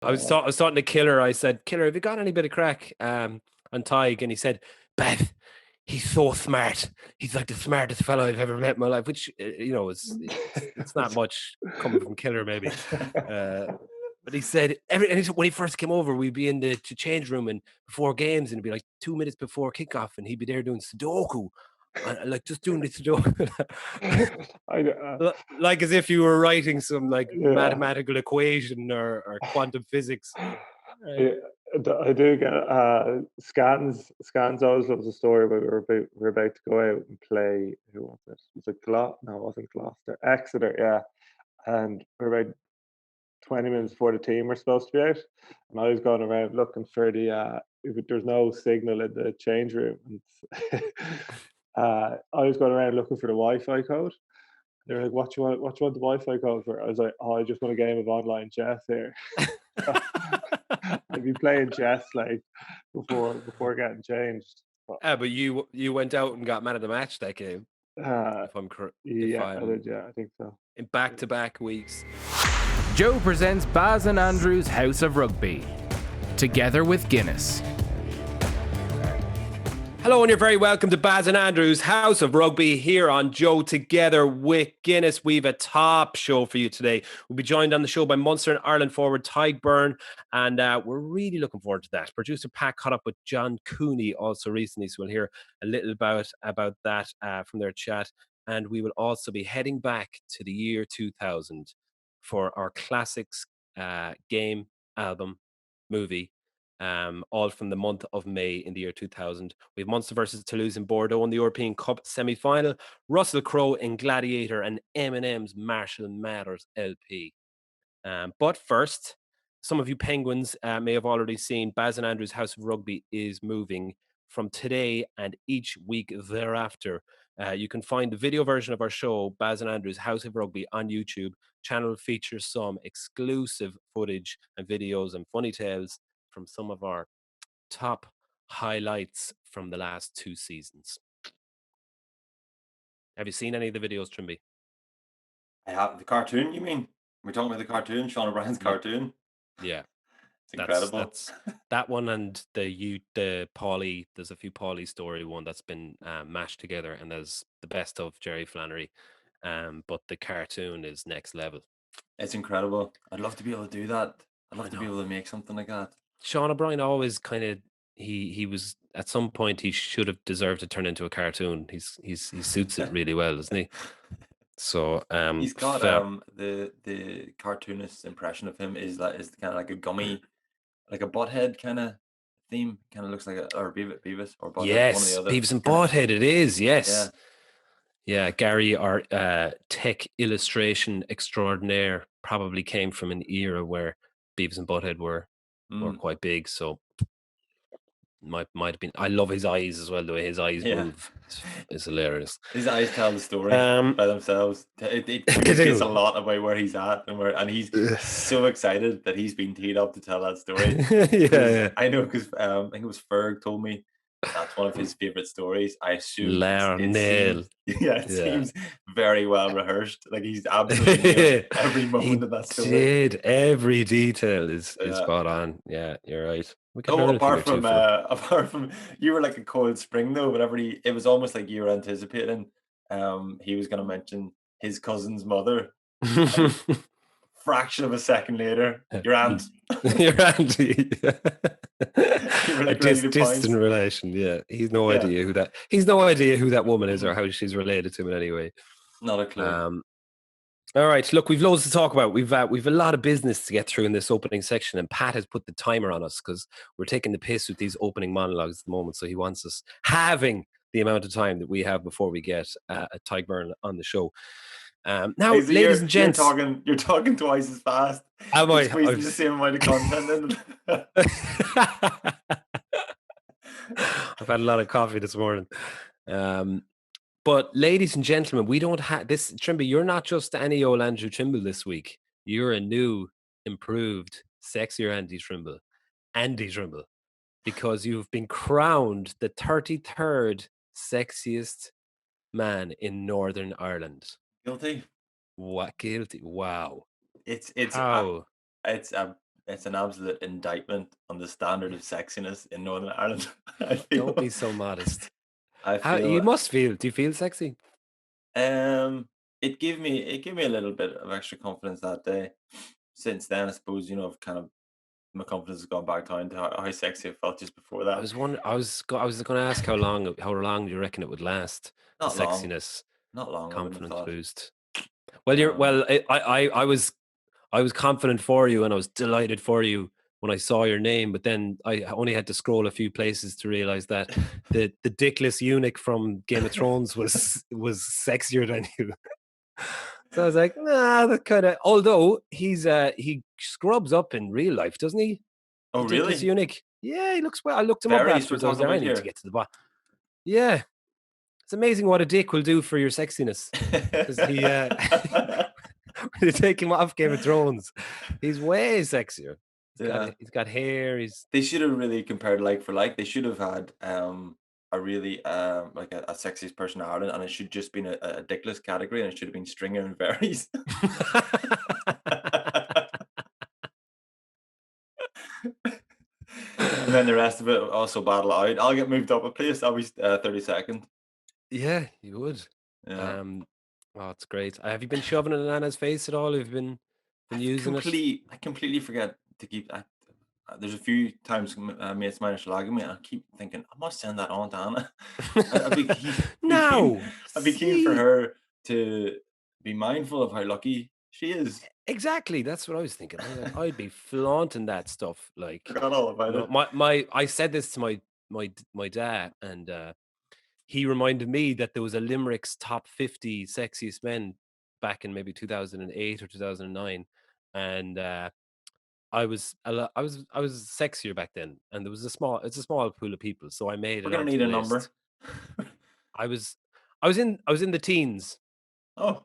I was talking to Killer. I said, Killer, have you got any bit of crack on Tadhg? And he said, Beth, he's so smart. He's like the smartest fellow I've ever met in my life, which, it's not much coming from Killer, maybe. But he said, when he first came over, we'd be in the change room and before games, and it'd be like 2 minutes before kickoff, and he'd be there doing Sudoku. Like just doing the Sudoku. Like as if you were writing some like mathematical equation or quantum physics. Yeah, I do get Scans. Scans always loves a story where we were about to go out and play. Who was it? Was it No, it wasn't Gloucester. Exeter, yeah. And we're about 20 minutes before the team were supposed to be out, and I was going around looking for there's no signal in the change room, and I was going around looking for the Wi-Fi code. They were like, "What you want the Wi-Fi code for?" I was like, "Oh, I just want a game of online chess here." I'd be playing chess like before getting changed. But you went out and got man of the match that game. If I'm correct, I did. Yeah, I think so. In back-to-back weeks. Joe presents Baz and Andrew's House of Rugby, together with Guinness. Hello, and you're very welcome to Baz and Andrew's House of Rugby here on Joe Together with Guinness. We've a top show for you today. We'll be joined on the show by Munster and Ireland forward Tadhg Beirne, and we're really looking forward to that. Producer Pat caught up with John Cooney also recently, so we'll hear a little about that from their chat. And we will also be heading back to the year 2000 for our classics game, album, movie, all from the month of May in the year 2000. We have Munster versus Toulouse in Bordeaux in the European Cup semi-final, Russell Crowe in Gladiator, and Eminem's Marshall Mathers LP. But first, some of you Penguins may have already seen Baz and Andrew's House of Rugby is moving from today and each week thereafter. You can find the video version of our show, Baz and Andrew's House of Rugby, on YouTube. Channel features some exclusive footage and videos and funny tales from some of our top highlights from the last 2 seasons. Have you seen any of the videos, Trimby? I have. The cartoon, you mean? We're talking about the cartoon, Sean O'Brien's cartoon? Yeah. It's incredible. That's that one, and the Paulie, there's a few Paulie story one that's been mashed together, and there's the best of Jerry Flannery. But the cartoon is next level. It's incredible. I'd love to be able to do that. I'd love to be able to make something like that. Sean O'Brien always kind of he was at some point he should have deserved to turn into a cartoon. He suits it really well, doesn't he? So he's got the cartoonist impression of him is kind of like a gummy, like a butthead kind of theme. Kind of looks like or Beavis or Butthead. Yes, one or the other. Beavis and Butthead. It is, yes. Yeah, Gary, our tech illustration extraordinaire, probably came from an era where Beavis and Butthead were quite big. So might have been. I love his eyes as well. The way his eyes move is hilarious. His eyes tell the story by themselves. It communicates a lot about where he's at and he's so excited that he's been teed up to tell that story. yeah. I know because I think it was Ferg told me that's one of his favorite stories. I assume it seems very well rehearsed. Like he's absolutely every moment of that story. Every detail is spot on. Yeah, you're right. Apart from you were like a cold spring though. Whenever it was almost like you were anticipating. He was going to mention his cousin's mother. Fraction of a second later, your aunt. Your auntie. Like distant relation. Yeah, he's no idea who that woman is or how she's related to him in any way. Not a clue. All right, look, we've loads to talk about. We've a lot of business to get through in this opening section, and Pat has put the timer on us because we're taking the piss with these opening monologues at the moment. So he wants us having the amount of time that we have before we get Tadhg Beirne on the show. Now, ladies and gents, you're talking twice as fast. Am I? Squeezing the same amount of content in. I've had a lot of coffee this morning. But ladies and gentlemen, we don't have this. Trimble, you're not just any old Andrew Trimble this week. You're a new, improved, sexier Andy Trimble, because you've been crowned the 33rd sexiest man in Northern Ireland. Guilty. What? Guilty? Wow. It's it's an absolute indictment on the standard of sexiness in Northern Ireland. I Don't be feel. so modest. I How you feel. must feel? Do you feel sexy? It gave me a little bit of extra confidence that day. Since then, I suppose I've kind of my confidence has gone back down to how sexy I felt just before I that. was wondering. I was going to ask how long do you reckon it would last? The Not long, sexiness, not long. I wouldn't have confidence thought. boost. Well, you're Um, well. I was confident for you, and I was delighted for you when I saw your name. But then I only had to scroll a few places to realize that the dickless eunuch from Game of Thrones was sexier than you. So I was like, nah, that kind of. Although he scrubs up in real life, doesn't he? oh, The dickless really? eunuch. Yeah, he looks well. I looked him up Barry's we're afterwards. I was talking there. I about need to here. get to the bottom. Yeah, it's amazing what a dick will do for your sexiness. Because he, when you take him off Game of Thrones, he's way sexier. Yeah. He's got hair. He's They should have really compared like for like. They should have had a really like a sexiest person in Ireland, and it should just been a dickless category, and it should have been Stringer and Berries. And then the rest of it also battle out. I'll get moved up a place. I'll be 32nd. Yeah, you would. Yeah. Oh, it's great. Have you been shoving it in Anna's face at all? Have you been using it? I completely forget to keep. There's a few times mates managed to lag me, and I keep thinking I must send that on to Anna. I'd be keen, No, I'd be keen for see? her to be mindful of how lucky she is. Exactly. That's what I was thinking. I was like, I'd be flaunting that stuff. Like, Forgot all about it. I said this to my dad, and he reminded me that there was a Limerick's top 50 sexiest men back in maybe 2008 or 2009, and I was sexier back then, and it's a small pool of people, so I made We're it gonna onto need the a number. list. I was I was in the teens, Oh,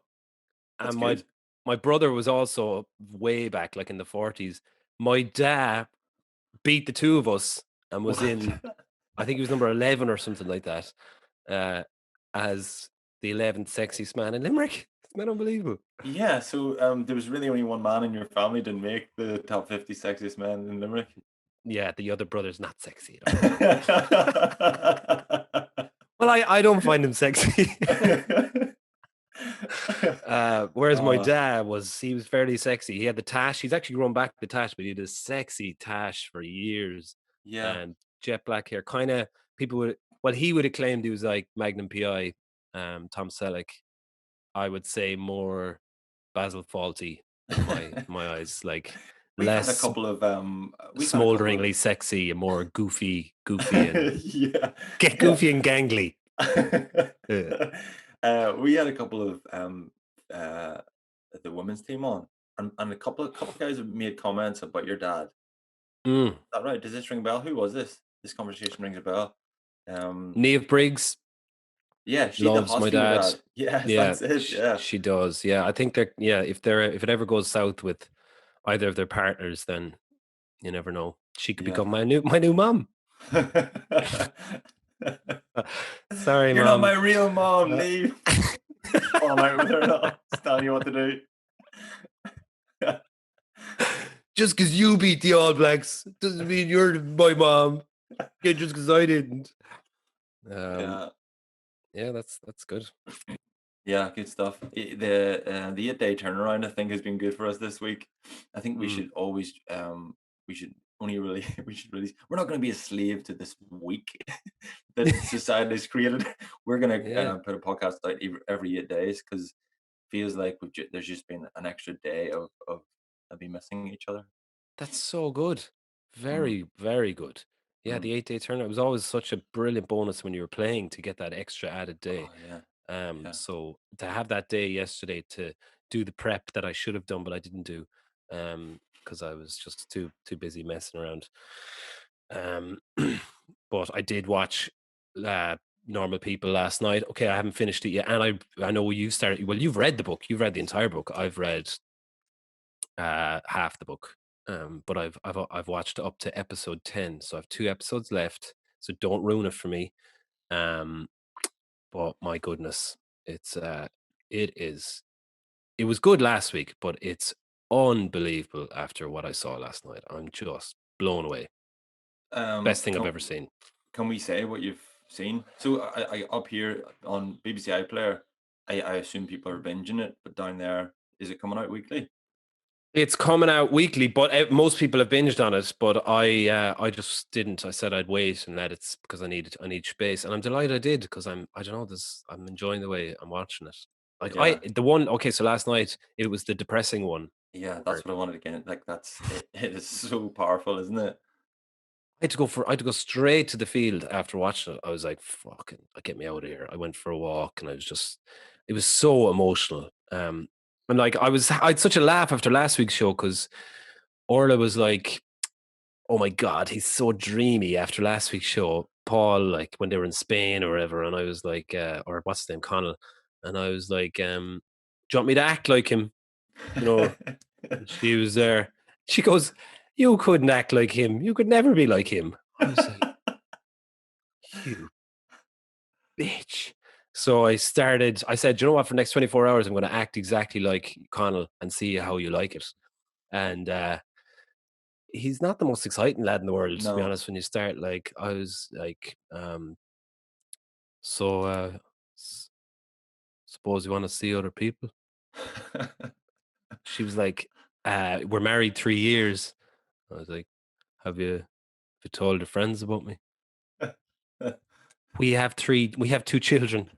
that's and good. my brother was also way back, like in the 40s. My dad beat the two of us and was in, What? I think he was number 11 or something like that, uh, as the 11th sexiest man in Limerick. Isn't that unbelievable? Yeah, so there was really only one man in your family didn't make the top 50 sexiest men in Limerick. Yeah, the other brother's not sexy at all. Well, I don't find him sexy. Whereas my dad he was fairly sexy. He had the tash. He's actually grown back the tash, but he had a sexy tash for years Yeah. and jet black hair. Kind of people would, well, he would have claimed he was like Magnum PI, Tom Selleck. I would say more Basil Fawlty in my eyes, like We've had a less couple of smolderingly sexy and more goofy and yeah. get goofy and gangly. We had a couple of the women's team on, and a couple of guys have made comments about your dad. Mm. Is that right? Does this ring a bell? Who was this? This conversation rings a bell. Niamh Briggs Yeah, she's the loves my hospital dad. dad. Yes, Yeah, that's it. Yeah. she does. Yeah, I think that. Yeah, if it ever goes south with either of their partners, then you never know. She could become my new mom. Sorry, You're mom. not my real mom. Leave. Fall out with her now. Just telling you what to do. Just because you beat the All Blacks doesn't mean you're my mom. Yeah, just because I didn't. Yeah, that's good. Yeah, good stuff. The 8-day turnaround I think has been good for us this week. I think we should always we should only really we're not going to be a slave to this week that society has created. We're going to put a podcast out every 8 days because feels like there's just been an extra day of be missing each other. That's so good. Very, very good. Yeah, the 8-day turnaround was always such a brilliant bonus when you were playing to get that extra added day. Oh, yeah. So to have that day yesterday to do the prep that I should have done, but I didn't do, because I was just too busy messing around. But I did watch Normal People last night. Okay, I haven't finished it yet, and I know you started. Well, you've read the book. You've read the entire book. I've read half the book, but I've watched up to episode 10, so I have 2 episodes left. So don't ruin it for me. But my goodness, it was good last week, but it's unbelievable after what I saw last night. I'm just blown away. Best thing I've ever seen. Can we say what you've seen? So I up here on BBC iPlayer, I assume people are binging it, but down there, is it coming out weekly? It's coming out weekly, but most people have binged on it. But I just didn't. I said I'd wait and let it because I need space, and I'm delighted I did because I don't know this. I'm enjoying the way I'm watching it. Like Yeah. So last night it was the depressing one. Yeah, that's what I wanted to get. Like it is so powerful, isn't it? I had to go straight to the field after watching it. I was like, "Fucking, get me out of here!" I went for a walk, and it was so emotional. And like I had such a laugh after last week's show because Orla was like, "Oh my god, he's so dreamy." After last week's show, Paul, like when they were in Spain or whatever, and I was like, or what's his name, Connell, and I was like, "Do you want me to act like him?" You know, she was there. She goes, "You couldn't act like him. You could never be like him." I was like, "You bitch." So I said, "You know what? For the next 24 hours, I'm going to act exactly like Connell and see how you like it." And he's not the most exciting lad in the world, to be No. honest. When you start, like, I was like, so suppose you want to see other people? She was like, we're married 3 years. I was like, have you told your friends about me? We have 2 children.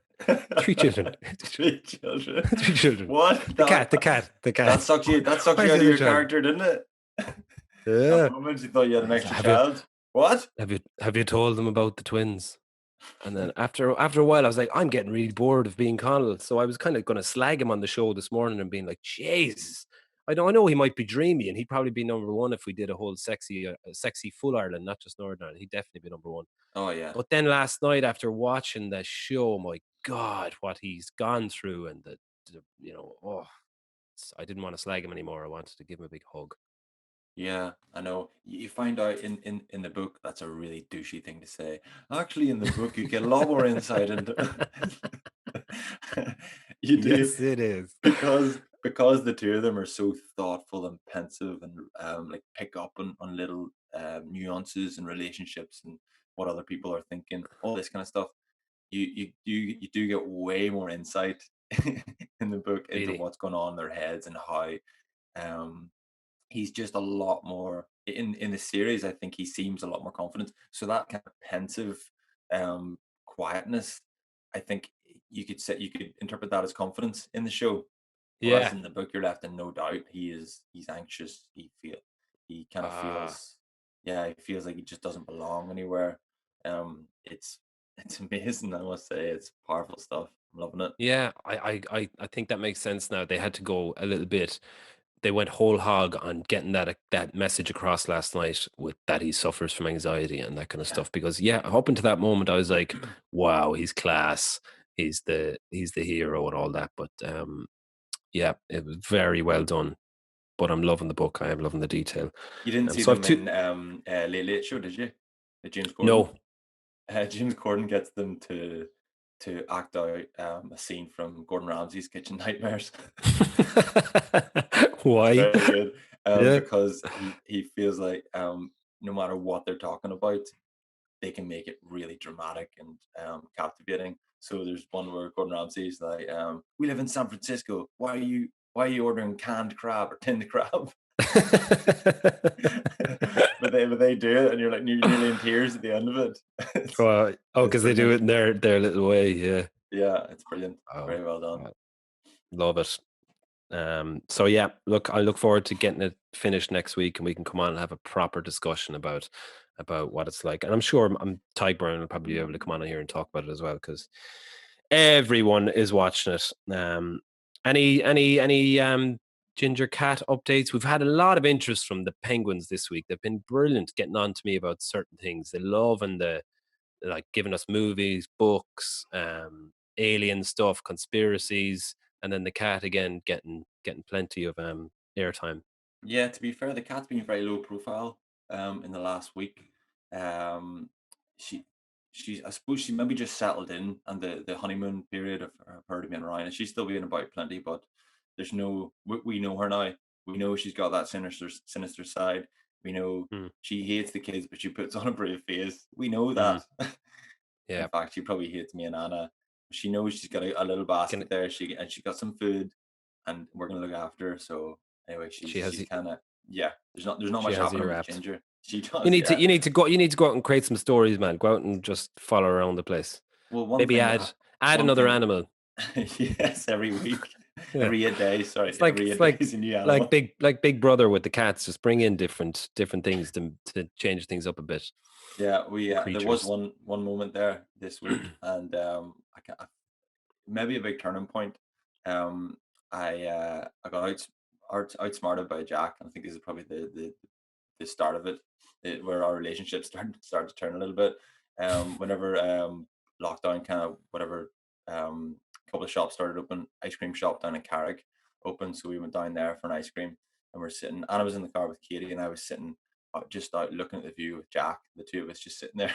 3 children. 3 children. 3 children. What? The cat. That sucked you out of your character, didn't it? Yeah. That moment you thought you had an extra child. What? Have you told them about the twins? And then after a while, I was like, I'm getting really bored of being Connell. So I was kind of going to slag him on the show this morning and being like, Jesus, I know he might be dreamy and he'd probably be number one if we did a whole sexy full Ireland, not just Northern Ireland. He'd definitely be number one. Oh yeah. But then last night, after watching the show, my God, what he's gone through and I didn't want to slag him anymore. I wanted to give him a big hug. Yeah, I know. You find out in the book that's a really douchey thing to say. Actually, in the book, you get a lot more insight into. You do. Yes, it is because the two of them are so thoughtful and pensive and like pick up on little nuances and relationships and what other people are thinking, all this kind of stuff. You do get way more insight in the book into Really? what's going on in their heads and how um he's just a lot more in the series. I think he seems a lot more confident. So that kind of pensive quietness, I think you could interpret that as confidence in the show. Whereas Yeah. in the book, you're left in no doubt. He's anxious. He kind of feels, yeah, he feels like he just doesn't belong anywhere. It's amazing. I must say, it's powerful stuff. I'm loving it. Yeah, I think that makes sense now. They had to go a little bit. They went whole hog on getting that message across last night with that he suffers from anxiety and that kind of stuff. Because up until that moment, I was like, wow, he's class. He's the hero and all that. But yeah, it was very well done. But I'm loving the book. I am loving the detail. You didn't see so them in Late Late Show, did you? James Corden. No. James Corden gets them to act out a scene from Gordon Ramsay's Kitchen Nightmares. Why? Very good. Because he feels like no matter what they're talking about, they can make it really dramatic and captivating. So there's one where Gordon Ramsay's like, "We live in San Francisco. Why are you ordering canned crab or tinned crab?" but they do it, and you're nearly in tears at the end of it. Because they do it in their little way. Yeah, it's brilliant. Very well done. Love it. So yeah, look, I look forward to getting it finished next week, and we can come on and have a proper discussion about what it's like. And I'm sure Tadhg Beirne will probably be able to come on here and talk about it as well, because everyone is watching it. Any Ginger Cat updates? We've had a lot of interest from the Penguins this week. They've been brilliant getting on to me about certain things. They love giving us movies, books, alien stuff, conspiracies, and then the cat again getting plenty of airtime. Yeah, to be fair, the cat's been very low profile in the last week. She's I suppose she maybe just settled in and the honeymoon period of her to being around, and she's still being about plenty, but there's no we know her now. We know she's got that sinister side. We know she hates the kids, but she puts on a brave face. We know that. Yeah. In fact, she probably hates me and Anna. She knows she's got a little basket there. She got some food, and we're gonna look after her. So anyway, she's kind of There's not much happening with Ginger. She does. You need to go out and create some stories, man. Go out and just follow around the place. Well, maybe add another animal. Yes, every week, every 8 days. Sorry, it's like every 8 days a new animal. like Big Brother with the cats. Just bring in different things to change things up a bit. Yeah, there was one moment there this week, and maybe a big turning point. I got outsmarted by Jack, and I think this is probably the start of it, where our relationship started to turn a little bit. Whenever lockdown kind of whatever, couple of shops started open, ice cream shop down in Carrick open, so we went down there for an ice cream, and we're sitting, and I was in the car with Katie, and I was sitting just out looking at the view with Jack, the two of us just sitting there.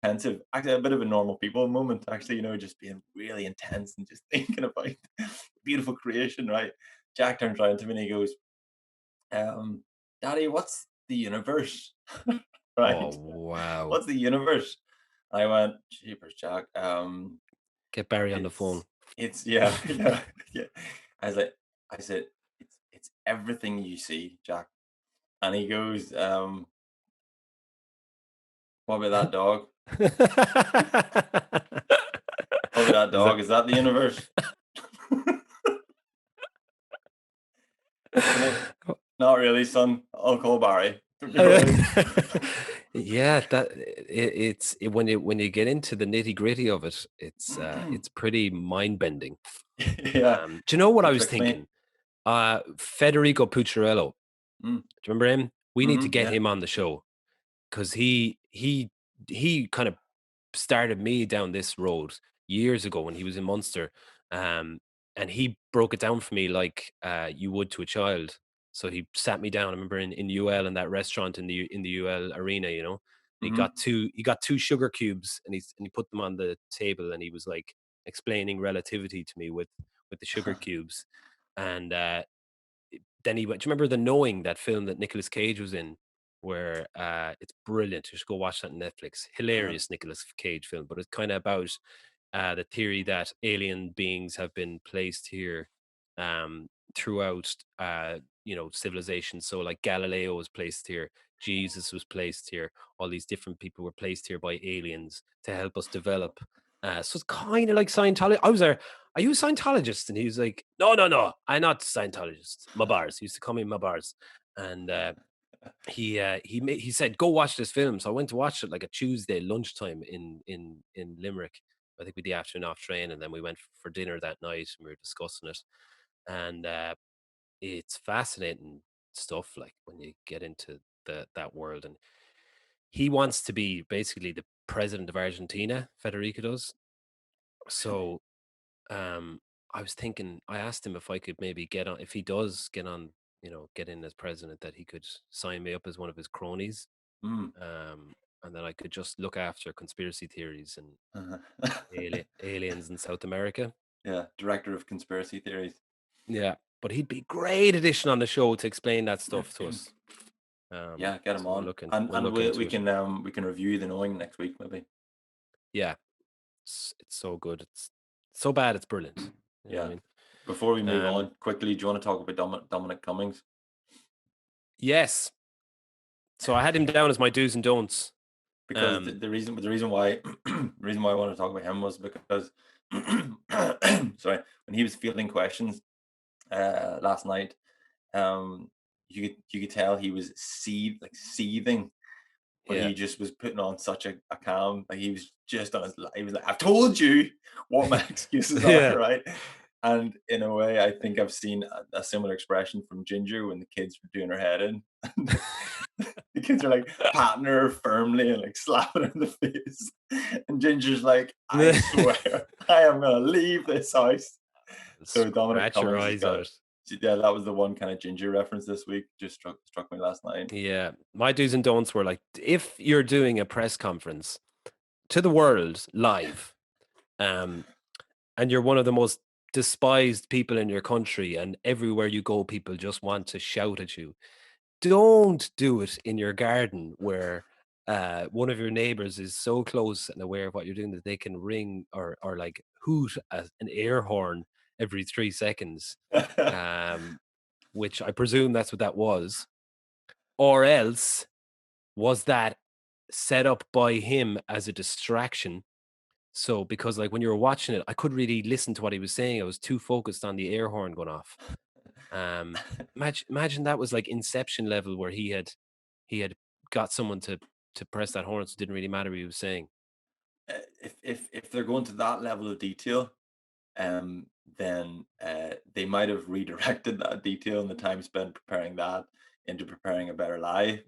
Pensive, actually a bit of a normal people moment, actually, just being really intense and just thinking about beautiful creation, right? Jack turns around to me and he goes, Daddy, what's the universe? Right? Oh, wow. What's the universe? I went, jeepers, Jack. Get Barry on the phone. It's yeah. I said, it's everything you see, Jack. And he goes, what about that dog? What about that dog? Is that the universe? Not really, son. I'll call Barry. Yeah, it's when you get into the nitty gritty of it, it's pretty mind bending. Yeah. Do you know what I was thinking? Federico Pucciarello. Do you remember him? We need to get him on the show, because he kind of started me down this road years ago when he was in Munster, and he broke it down for me like you would to a child. So he sat me down. I remember in UL, in that restaurant in the UL arena, and he got two sugar cubes, and he put them on the table, and he was like explaining relativity to me with the sugar cubes, and then he went. Do you remember The Knowing, that film that Nicolas Cage was in, where it's brilliant? You should go watch that on Netflix. Hilarious Nicolas Cage film, but it's kind of about the theory that alien beings have been placed here throughout civilization. So like Galileo was placed here, Jesus was placed here, all these different people were placed here by aliens to help us develop. So it's kind of like Scientology. I was there, are you a Scientologist? And he was like, no, I'm not a Scientologist. My bars. He used to call me my bars. And he said, go watch this film. So I went to watch it like a Tuesday lunchtime in Limerick. I think with the afternoon off train, and then we went for dinner that night and we were discussing it. And it's fascinating stuff, like when you get into that world. And he wants to be basically the president of Argentina, Federico does. So I was thinking, I asked him if I could maybe get on, if he does get on, get in as president, that he could sign me up as one of his cronies. And then I could just look after conspiracy theories and aliens in South America. Yeah, director of conspiracy theories. Yeah, but he'd be a great addition on the show to explain that stuff to us. Yeah, get him on, and we can review The Knowing next week, maybe. Yeah, it's so good. It's so bad, it's brilliant. You know what I mean? Before we move on quickly, do you want to talk about Dominic Cummings? Yes. So I had him down as my do's and don'ts. Because the reason why I wanted to talk about him was because sorry, when he was fielding questions last night, you could tell he was seething, but he just was putting on such a calm, like he was just on his, he was like, I've told you what my excuses are, right? And in a way, I think I've seen a similar expression from Ginger when the kids were doing her head in. The kids are like patting her firmly and like slapping her in the face. And Ginger's like, I swear, I am going to leave this house. So Dominic Cummings, yeah, that was the one kind of Ginger reference this week. Just struck me last night. Yeah, my do's and don'ts were like, if you're doing a press conference to the world live, and you're one of the most despised people in your country, and everywhere you go, people just want to shout at you. Don't do it in your garden where one of your neighbors is so close and aware of what you're doing that they can ring or like hoot an air horn every 3 seconds, which I presume that's what that was. Or else was that set up by him as a distraction? So because like when you were watching it, I couldn't really listen to what he was saying. I was too focused on the air horn going off. Imagine that was like Inception level where he had got someone to press that horn, so it didn't really matter what he was saying. If they're going to that level of detail, then they might have redirected that detail and the time spent preparing that into preparing a better lie.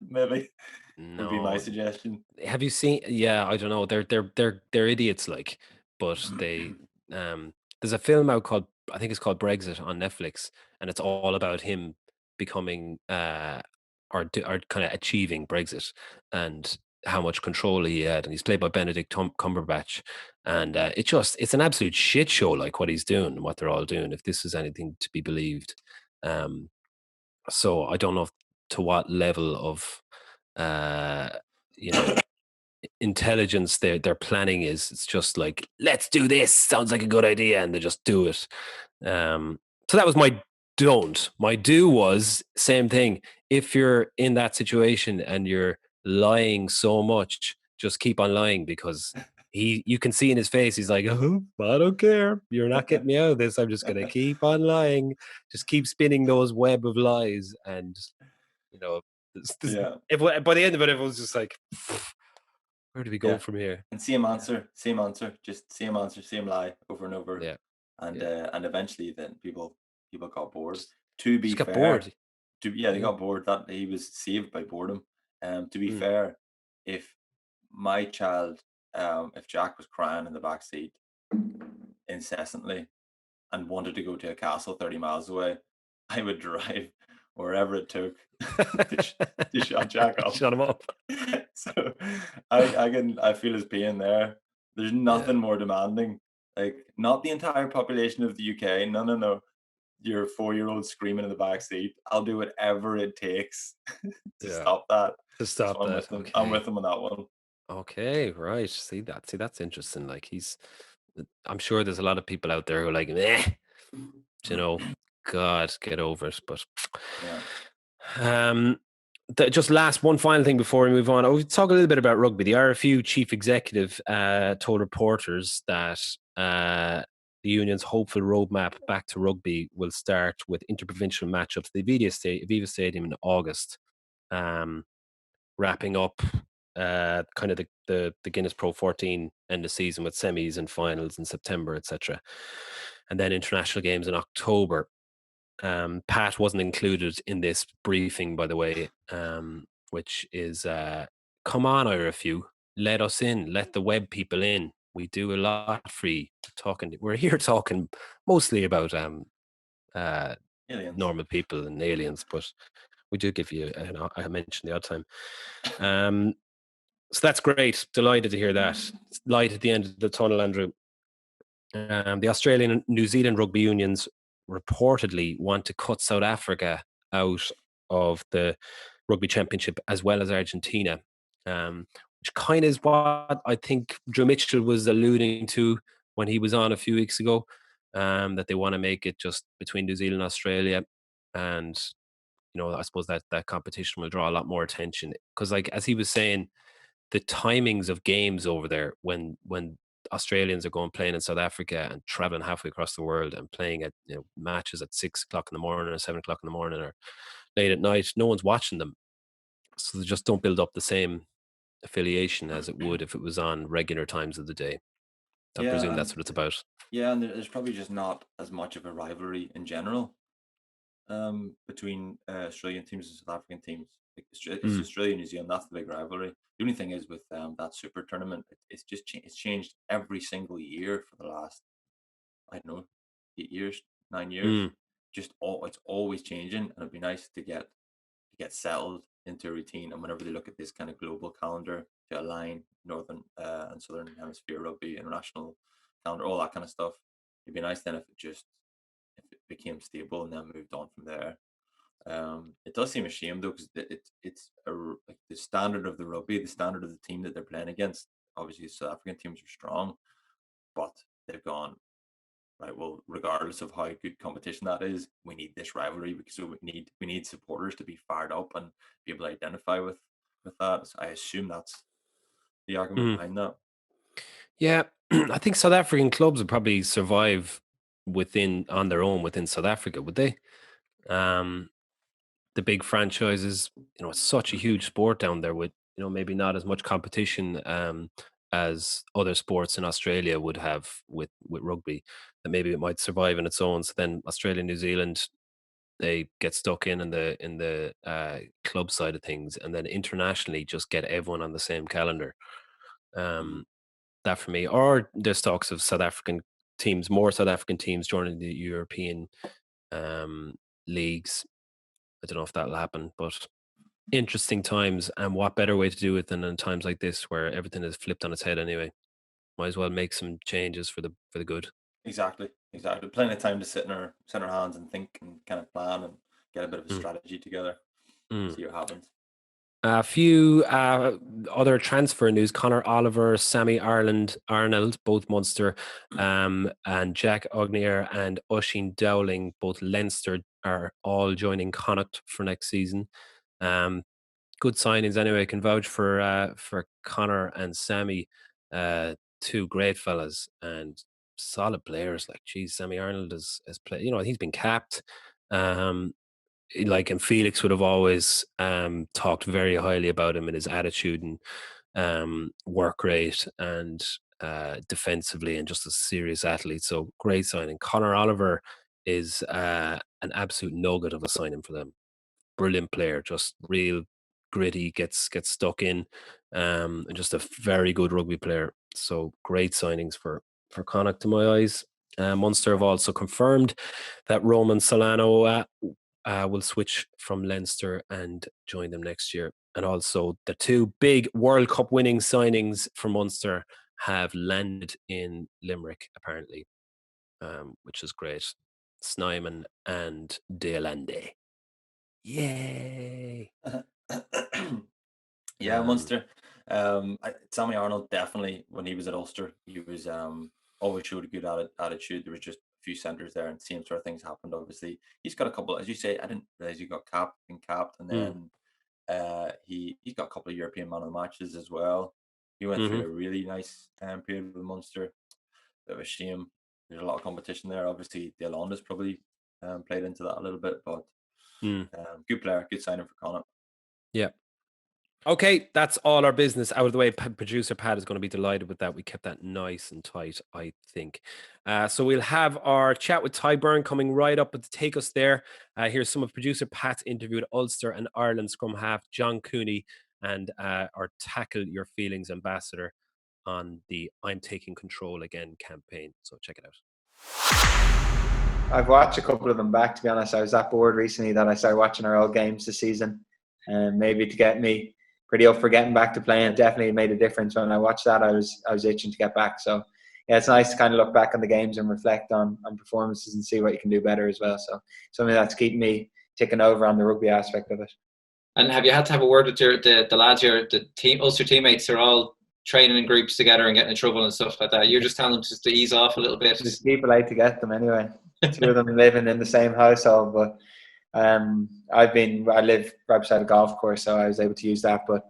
Maybe would be my No, suggestion. have you seen? Yeah, I don't know. They're idiots, like, but there's a film out called, I think it's called Brexit on Netflix, and it's all about him becoming or kind of achieving Brexit and how much control he had, and he's played by Benedict Cumberbatch, and it's an absolute shit show, like what he's doing and what they're all doing, if this is anything to be believed. Um, so I don't know to what level of uh, you know intelligence their planning is. It's just like, let's do this, sounds like a good idea, and they just do it. So that was my don't. My do was same thing. If you're in that situation and you're lying so much, just keep on lying, because you can see in his face he's like, oh, I don't care, you're not getting me out of this, I'm just gonna keep on lying, just keep spinning those web of lies. And you know Yeah. by the end of it, everyone's just like, where do we go Yeah. from here? And same answer, just same answer, same lie over and over. Yeah. And eventually then people got bored. To be Just got fair, bored. they Yeah. got bored. That he was saved by boredom. To be Mm. fair, if my child, if Jack was crying in the back seat incessantly and wanted to go to a castle 30 miles away, I would drive wherever it took to shut Jack up. Shut him up. So I feel his pain there. There's nothing more demanding. Like, not the entire population of the UK. No. Your 4-year-old screaming in the back seat. I'll do whatever it takes to stop that. To stop So that. I'm Okay. with him on that one. Okay, right. See, that's interesting. Like, I'm sure there's a lot of people out there who are like, eh, you know, God, get over it. But Yeah. just last one final thing before we move on. We'll talk a little bit about rugby. The RFU chief executive told reporters that the union's hopeful roadmap back to rugby will start with interprovincial matchups at the Aviva Stadium in August, wrapping up kind of the Guinness Pro 14 end of season with semis and finals in September, etc., and then international games in October. Pat wasn't included in this briefing, by the way, which is, come on, RFU, let us in, let the web people in. We do a lot free talking. We're here talking mostly about Aliens. normal people and aliens, but we do give you, I mentioned the odd time. So that's great. Delighted to hear that. It's light at the end of the tunnel, Andrew. The Australian and New Zealand rugby unions reportedly want to cut South Africa out of the rugby championship, as well as Argentina, which kind of is what I think Drew Mitchell was alluding to when he was on a few weeks ago, that they want to make it just between New Zealand and Australia. And I suppose that competition will draw a lot more attention, because, like, as he was saying, the timings of games over there, when Australians are going playing in South Africa and traveling halfway across the world and playing at matches at 6 o'clock in the morning or 7 o'clock in the morning or late at night, no one's watching them, so they just don't build up the same affiliation as it would if it was on regular times of the day. I presume that's what it's about. Yeah, and there's probably just not as much of a rivalry in general between Australian teams and South African teams. It's Australia and New Zealand. That's the big rivalry. The only thing is with that super tournament, it's just it's changed every single year for the last, I don't know, 8 years, 9 years. Just it's always changing, and it'd be nice to get settled into a routine. And whenever they look at this kind of global calendar to align Northern and Southern Hemisphere rugby, international calendar, all that kind of stuff, It'd be nice then if it became stable and then moved on from there. It does seem a shame though, because it's like the standard of the rugby, the standard of the team that they're playing against. Obviously, South African teams are strong, but they've gone right. Well, regardless of how good competition that is, we need this rivalry because we need supporters to be fired up and be able to identify with that. So I assume that's the argument behind that. Yeah, I think South African clubs would probably survive on their own within South Africa, would they? The big franchises, it's such a huge sport down there with, maybe not as much competition as other sports in Australia would have with rugby, that maybe it might survive on its own. So then Australia, New Zealand, they get stuck in the club side of things, and then internationally just get everyone on the same calendar. That for me, or there's talks of more South African teams joining the European leagues. I don't know if that'll happen, but interesting times, and what better way to do it than in times like this where everything is flipped on its head anyway. Might as well make some changes for the good. Exactly. Plenty of time to sit in our hands and think and kind of plan and get a bit of a strategy together. See what happens. A few other transfer news: Conor Oliver, Sammy Arnold, both Munster, and Jack Ognier and Oisin Dowling, both Leinster, are all joining Connacht for next season. Good signings anyway. I can vouch for Conor and Sammy, two great fellas and solid players. Like, geez, Sammy Arnold has played. He's been capped. And Felix would have always talked very highly about him and his attitude and work rate and defensively, and just a serious athlete. So great signing. Conor Oliver is an absolute nugget of a signing for them. Brilliant player, just real gritty, gets stuck in, and just a very good rugby player. So great signings for Connacht to my eyes. Munster have also confirmed that Roman Solano will switch from Leinster and join them next year. And also the two big World Cup winning signings for Munster have landed in Limerick, apparently, which is great. Snyman and De Allende. Yay! Yeah, Munster. Sammy Arnold, definitely, when he was at Ulster, he was always showed a good attitude. There was just a few centres there, and same sort of things happened. Obviously, he's got a couple, as you say. I didn't realize he got capped, and then he's got a couple of European Man of the Matches as well. He went through a really nice period with Munster. Bit of a shame. There's a lot of competition there. Obviously, De Allende's probably played into that a little bit, but good player, good signing for Connacht. Yeah. Okay, that's all our business out of the way. Producer Pat is going to be delighted with that. We kept that nice and tight, I think. So we'll have our chat with Tadhg Beirne coming right up, but to take us there, here's some of producer Pat's interview with Ulster and Ireland scrum half John Cooney and our Tackle Your Feelings ambassador on the I'm Taking Control Again campaign. So check it out. I've watched a couple of them back, to be honest. I was that bored recently that I started watching our old games this season, and maybe to get me pretty up for getting back to playing. It definitely made a difference. When I watched that, I was itching to get back. So yeah, it's nice to kind of look back on the games and reflect on performances and see what you can do better as well. So something that's keeping me ticking over on the rugby aspect of it. And have you had to have a word with the lads, the team, Ulster teammates? Are all training in groups together and getting in trouble and stuff like that? You're just telling them just to ease off a little bit. There's people out to get them anyway. Two of them living in the same household, but I live right beside a golf course, so I was able to use that. But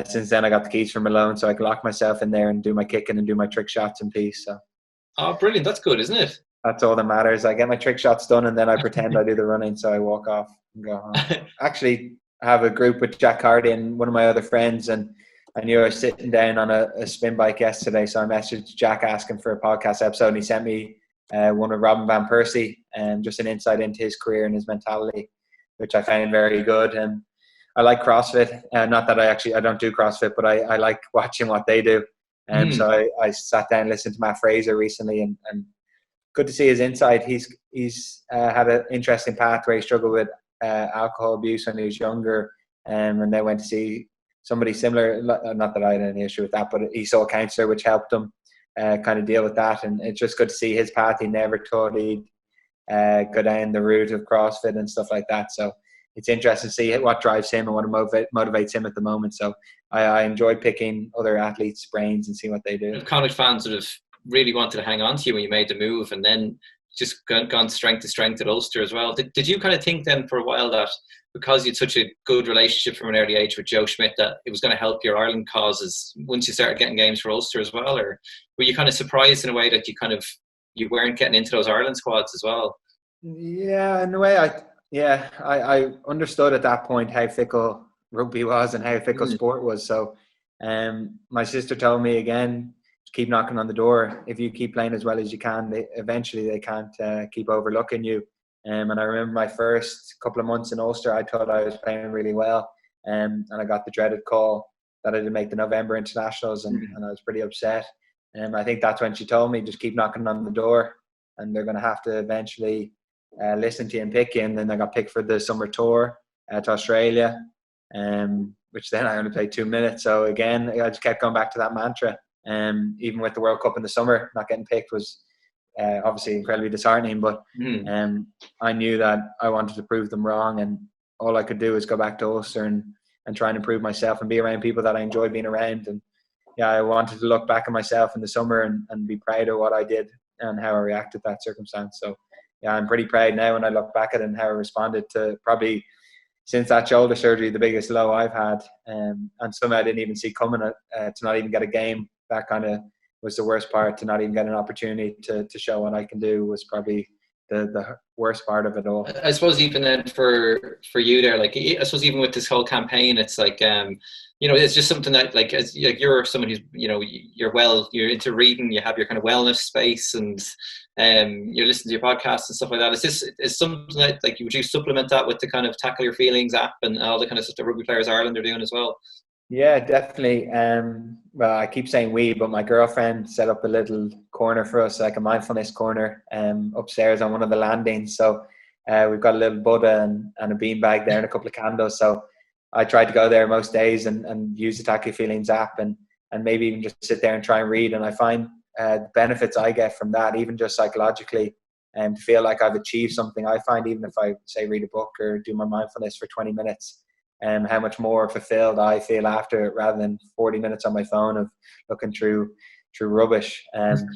since then, I got the keys from Malone, so I can lock myself in there and do my kicking and do my trick shots in peace. So, oh, brilliant! That's good, isn't it? That's all that matters. I get my trick shots done, and then I pretend I do the running, so I walk off and go home. Actually, I have a group with Jack Hardy and one of my other friends, and I knew I was sitting down on a spin bike yesterday, so I messaged Jack asking for a podcast episode, and he sent me one of Robin Van Persie, and just an insight into his career and his mentality, which I found very good. And I like CrossFit. Not that I don't do CrossFit, but I like watching what they do. And so I sat down and listened to Matt Fraser recently, and good to see his insight. He's had an interesting path where he struggled with alcohol abuse when he was younger, and then went to see somebody similar. Not that I had any issue with that, but he saw a counsellor, which helped him. kind of deal with that. And it's just good to see his path. He never thought he'd go down the route of CrossFit and stuff like that. So it's interesting to see what drives him and what motivates him at the moment. So I enjoy picking other athletes' brains and seeing what they do. Connacht fans sort of really wanted to hang on to you when you made the move, and then just gone strength to strength at Ulster as well. Did you kind of think then for a while that because you had such a good relationship from an early age with Joe Schmidt that it was going to help your Ireland causes once you started getting games for Ulster as well? Or were you kind of surprised in a way that you weren't getting into those Ireland squads as well? Yeah, in a way, I understood at that point how fickle rugby was and how fickle sport was. So my sister told me again, keep knocking on the door. If you keep playing as well as you can, eventually they can't keep overlooking you. And I remember my first couple of months in Ulster, I thought I was playing really well. And I got the dreaded call that I didn't make the November internationals, and I was pretty upset. And I think that's when she told me, just keep knocking on the door and they're going to have to eventually listen to you and pick you. And then I got picked for the summer tour to Australia, which then I only played 2 minutes. So again, I just kept going back to that mantra. Even with the World Cup in the summer, not getting picked was obviously incredibly disheartening, but I knew that I wanted to prove them wrong, and all I could do was go back to Ulster and try and improve myself and be around people that I enjoy being around. And yeah, I wanted to look back at myself in the summer and be proud of what I did and how I reacted to that circumstance. So yeah, I'm pretty proud now when I look back at it and how I responded to probably, since that shoulder surgery, the biggest low I've had, and something I didn't even see coming, to not even get a game. That kind of was the worst part. To not even get an opportunity to show what I can do was probably the worst part of it all. I suppose even then for you there, like I suppose even with this whole campaign, it's like it's just something that like you're someone who's you're into reading, you have your kind of wellness space, and you're listening to your podcasts and stuff like that. Is something that like would you supplement that with the kind of Tackle Your Feelings app and all the kind of stuff that Rugby Players Ireland are doing as well? Yeah, definitely. Well, I keep saying we, but my girlfriend set up a little corner for us, like a mindfulness corner, upstairs on one of the landings. So we've got a little Buddha and a beanbag there and a couple of candles. So I try to go there most days and use the Tackle Your Feelings app and maybe even just sit there and try and read. And I find the benefits I get from that, even just psychologically, and to feel like I've achieved something. I find even if I say read a book or do my mindfulness for 20 minutes, how much more fulfilled I feel after it, rather than 40 minutes on my phone of looking through rubbish.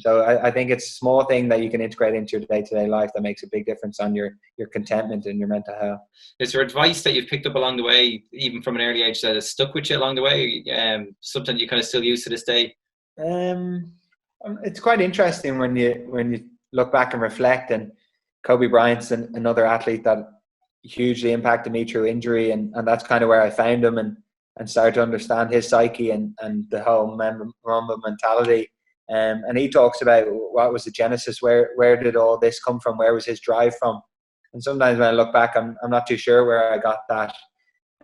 So I think it's a small thing that you can integrate into your day-to-day life that makes a big difference on your contentment and your mental health. Is there advice that you've picked up along the way, even from an early age, that has stuck with you along the way? Something you kind of still use to this day? It's quite interesting when you look back and reflect. And Kobe Bryant's another athlete that hugely impacted me through injury, and that's kind of where I found him and started to understand his psyche and the whole Mamba mentality. And he talks about what was the genesis, where did all this come from, where was his drive from. And sometimes when I look back, I'm not too sure where I got that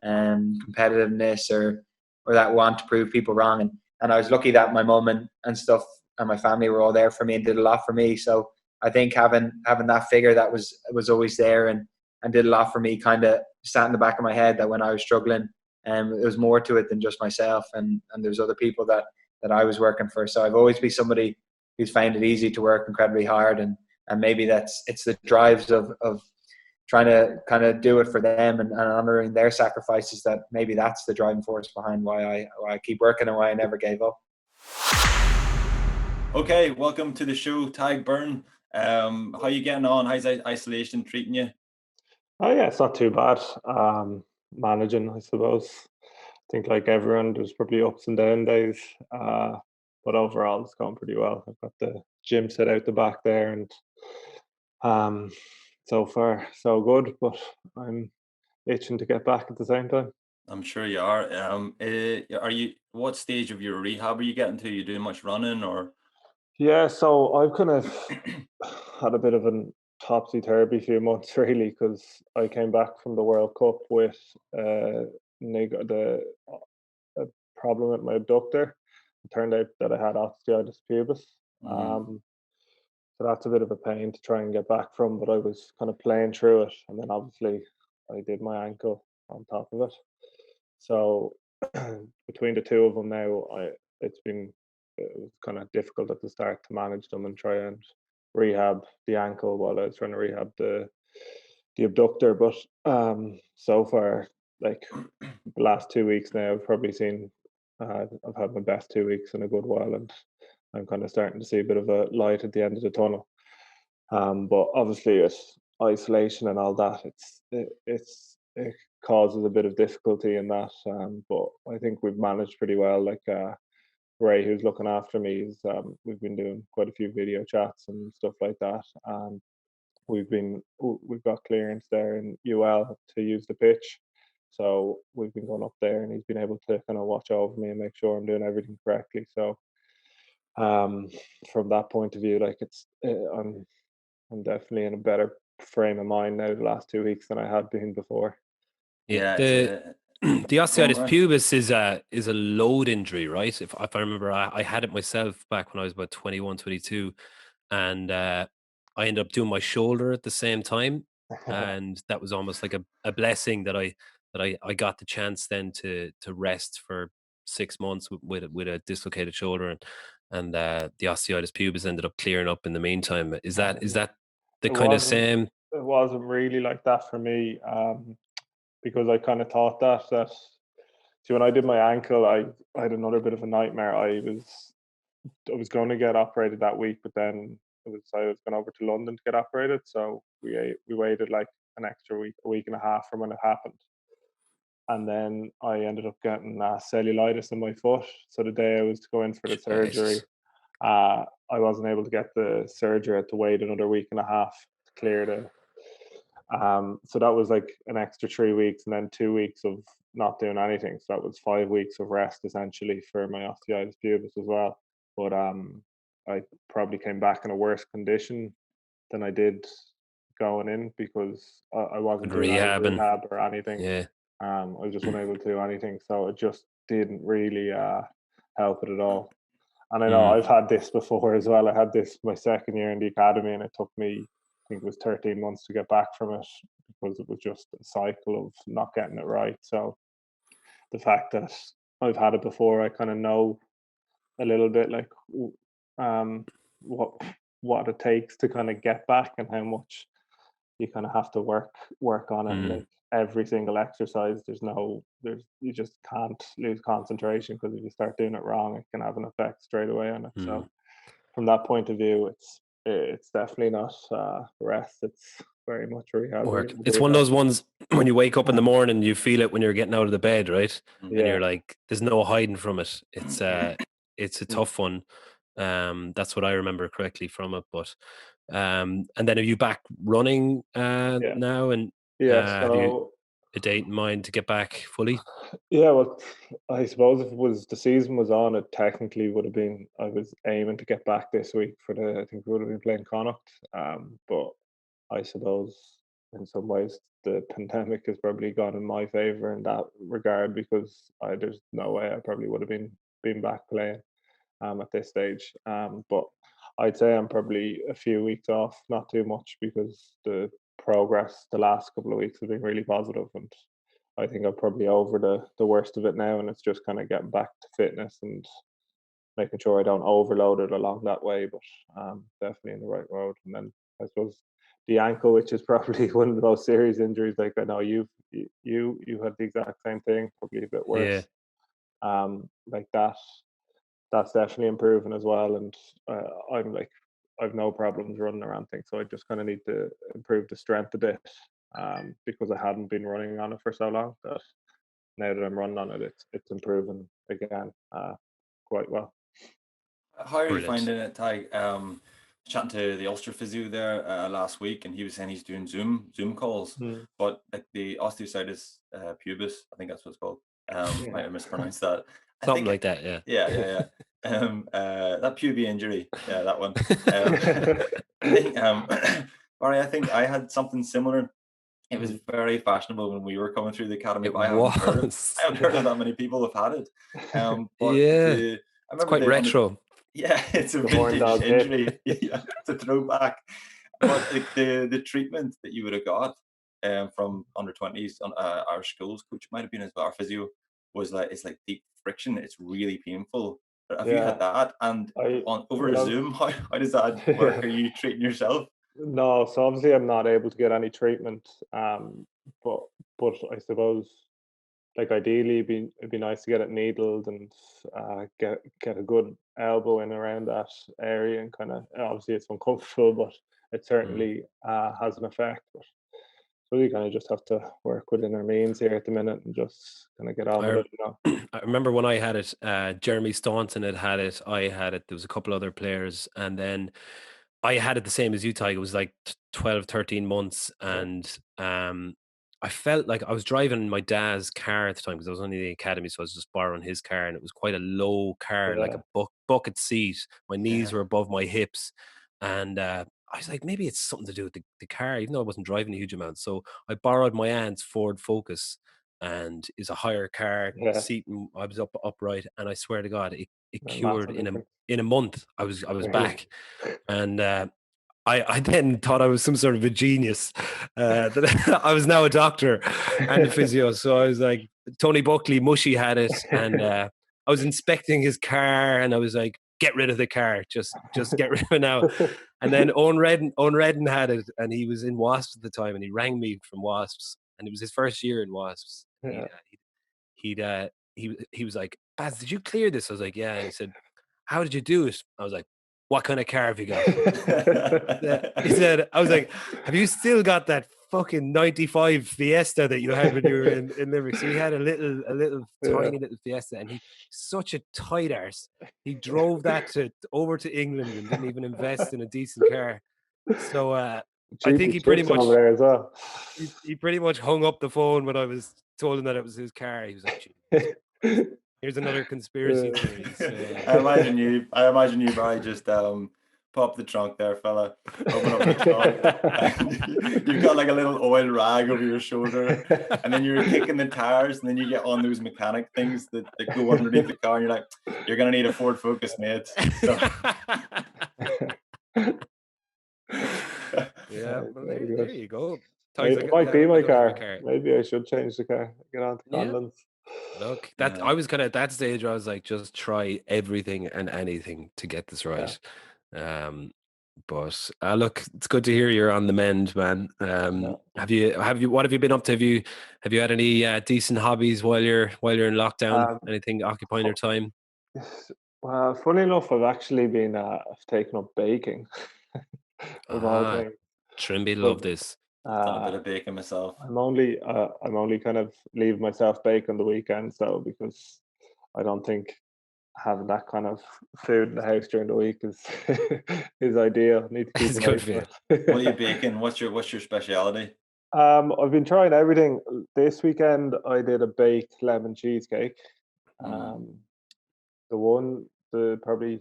competitiveness or that want to prove people wrong. And I was lucky that my mum and stuff and my family were all there for me and did a lot for me. So I think having that figure that was always there and did a lot for me kind of sat in the back of my head, that when I was struggling, it was more to it than just myself, and there's other people that I was working for. So I've always been somebody who's found it easy to work incredibly hard, and maybe it's the drives of trying to kind of do it for them and honoring their sacrifices, that maybe that's the driving force behind why I keep working and why I never gave up. Okay, welcome to the show, Tadhg Beirne. How you getting on? How's isolation treating you? Oh yeah, it's not too bad. Managing, I suppose. I think like everyone, there's probably ups and down days, but overall it's going pretty well. I've got the gym set out the back there, and so far so good. But I'm itching to get back at the same time. I'm sure you are. Are you? What stage of your rehab are you getting to? Are you doing much running or? Yeah, so I've kind of had a bit of an topsy-turvy few months really, because I came back from the World Cup with a problem with my abductor. It turned out that I had osteitis pubis. So that's a bit of a pain to try and get back from, but I was kind of playing through it, and then obviously I did my ankle on top of it. So between the two of them now, it's been was kind of difficult at the start to manage them and try and rehab the ankle while I was trying to rehab the abductor. But so far, like the last 2 weeks now, I've probably seen I've had my best 2 weeks in a good while, and I'm kind of starting to see a bit of a light at the end of the tunnel. But obviously, it's isolation and all that. It causes a bit of difficulty in that. But I think we've managed pretty well. Like Ray, who's looking after me, we've been doing quite a few video chats and stuff like that, and we've got clearance there in UL to use the pitch. So we've been going up there, and he's been able to kind of watch over me and make sure I'm doing everything correctly. So from that point of view, like I'm definitely in a better frame of mind now the last 2 weeks than I had been before. Yeah, the osteitis pubis is a load injury, right? If I remember, I had it myself back when I was about 21, 22, and I ended up doing my shoulder at the same time, and that was almost like a blessing that I got the chance then to rest for 6 months with a dislocated shoulder, and the osteitis pubis ended up clearing up in the meantime. Is that the kind of same? It wasn't really like that for me, because I kind of thought that see, when I did my ankle, I had another bit of a nightmare. I was going to get operated that week, but then I was going over to London to get operated, so we waited like an extra week, a week and a half from when it happened. And then I ended up getting cellulitis in my foot. So the day I was to go in for the surgery, I wasn't able to get the surgery. I had to wait another week and a half to clear the. So that was like an extra 3 weeks, and then 2 weeks of not doing anything. So that was 5 weeks of rest essentially for my osteitis pubis as well. But I probably came back in a worse condition than I did going in, because I wasn't doing rehab or anything. Yeah. I just wasn't able to do anything, so it just didn't really help it at all. And I know I've had this before as well. I had this my second year in the academy, and it took me, I think it was 13 months to get back from it, because it was just a cycle of not getting it right. So the fact that I've had it before, I kind of know a little bit like what it takes to kind of get back, and how much you kind of have to work on it. Like every single exercise, you just can't lose concentration, because if you start doing it wrong, it can have an effect straight away on it. So from that point of view, it's definitely not rest. It's very much rehab. It's one of those ones when you wake up in the morning, you feel it when you're getting out of the bed, right? And you're like, there's no hiding from it. It's a tough one. That's what I remember correctly from it. But and then are you back running now? And have you a date in mind to get back fully? Yeah, well, I suppose if the season was on, it technically would have been. I was aiming to get back this week I think we would have been playing Connacht. But I suppose in some ways the pandemic has probably gone in my favour in that regard, because there's no way I probably would have been back playing at this stage. But I'd say I'm probably a few weeks off, not too much, because the progress the last couple of weeks has been really positive, and I think I'm probably over the worst of it now, and it's just kind of getting back to fitness and making sure I don't overload it along that way, but definitely in the right road. And then I suppose the ankle, which is probably one of the most serious injuries. Like I know you had the exact same thing, probably a bit worse. Like that's definitely improving as well. And I've no problems running around things, so I just kind of need to improve the strength a bit, because I hadn't been running on it for so long. That now that I'm running on it, it's improving again quite well. How are you finding it, Tadhg? Chatting to the Ulster physio there last week, and he was saying he's doing Zoom calls, but like the osteitis pubis, I think that's what it's called. Might have mispronounced that. Something like that, yeah. Yeah. That pubic injury, that one. I think I had something similar. It was very fashionable when we were coming through the academy. I haven't heard of that many people have had it. But it's quite retro. It's a vintage injury. It's a throwback. But the treatment that you would have got from under 20s on our schools coach might have been as well. Our physio was like, it's like deep friction. It's really painful. Have you had that? And over Zoom, how does that work? Are you treating yourself? No, so obviously I'm not able to get any treatment. But I suppose, like, ideally it'd be nice to get it needled and get a good elbow in around that area, and kind of, obviously it's uncomfortable, but it certainly has an effect. But so we kind of just have to work within our means here at the minute and just kind of get on with it, you know. I remember when I had it, Jeremy Staunton had it, I had it, there was a couple other players, and then I had it the same as you, Tadhg. It was like 12, 13 months, and I felt like I was driving my dad's car at the time because I was only in the academy, so I was just borrowing his car, and it was quite a low car, like a bucket seat. My knees were above my hips, and I was like, maybe it's something to do with the car, even though I wasn't driving a huge amount. So I borrowed my aunt's Ford Focus, and it's a higher car seat, and I was upright, and I swear to God, it cured in a month. I was back, and I then thought I was some sort of a genius. That I was now a doctor and a physio. So I was like, Tony Buckley, Mushy had it, and I was inspecting his car, and I was like, get rid of the car, just get rid of it now. And then Owen Redden had it, and he was in Wasps at the time, and he rang me from Wasps, and it was his first year in Wasps. He was like, Baz, did you clear this? I was like, yeah. And he said, how did you do it? I was like, what kind of car have you got? He said, I was like, have you still got that fucking 95 Fiesta that you had when you were in Limerick? So he had a little tiny little Fiesta, and he such a tight arse. He drove that over to England and didn't even invest in a decent car. So I think he pretty much over there as well. He pretty much hung up the phone when I was told him that it was his car. He was like, here's another conspiracy theory. So, I imagine you probably just pop the trunk there, fella. Open up the trunk. You've got like a little oil rag over your shoulder, and then you're kicking the tires, and then you get on those mechanic things that go underneath the car, and you're like, you're gonna need a Ford Focus, mate. So. Yeah, well, there you go. It might be my car. Maybe I should change the car. Get on to Conlon's. Look, I was kind of at that stage where I was like, just try everything and anything to get this right. But look, it's good to hear you're on the mend, man. Have you what have you been up to? Have you had any decent hobbies while you're in lockdown? Anything occupying your time? Well, funny enough, I've actually been taken up baking. Trimble, love this. I've done a bit of baking myself. I'm only kind of leave myself bake on the weekends though, because I don't think having that kind of food in the house during the week is ideal. Need to keep it's good for you. What are you baking? What's your speciality? I've been trying everything. This weekend I did a baked lemon cheesecake. The probably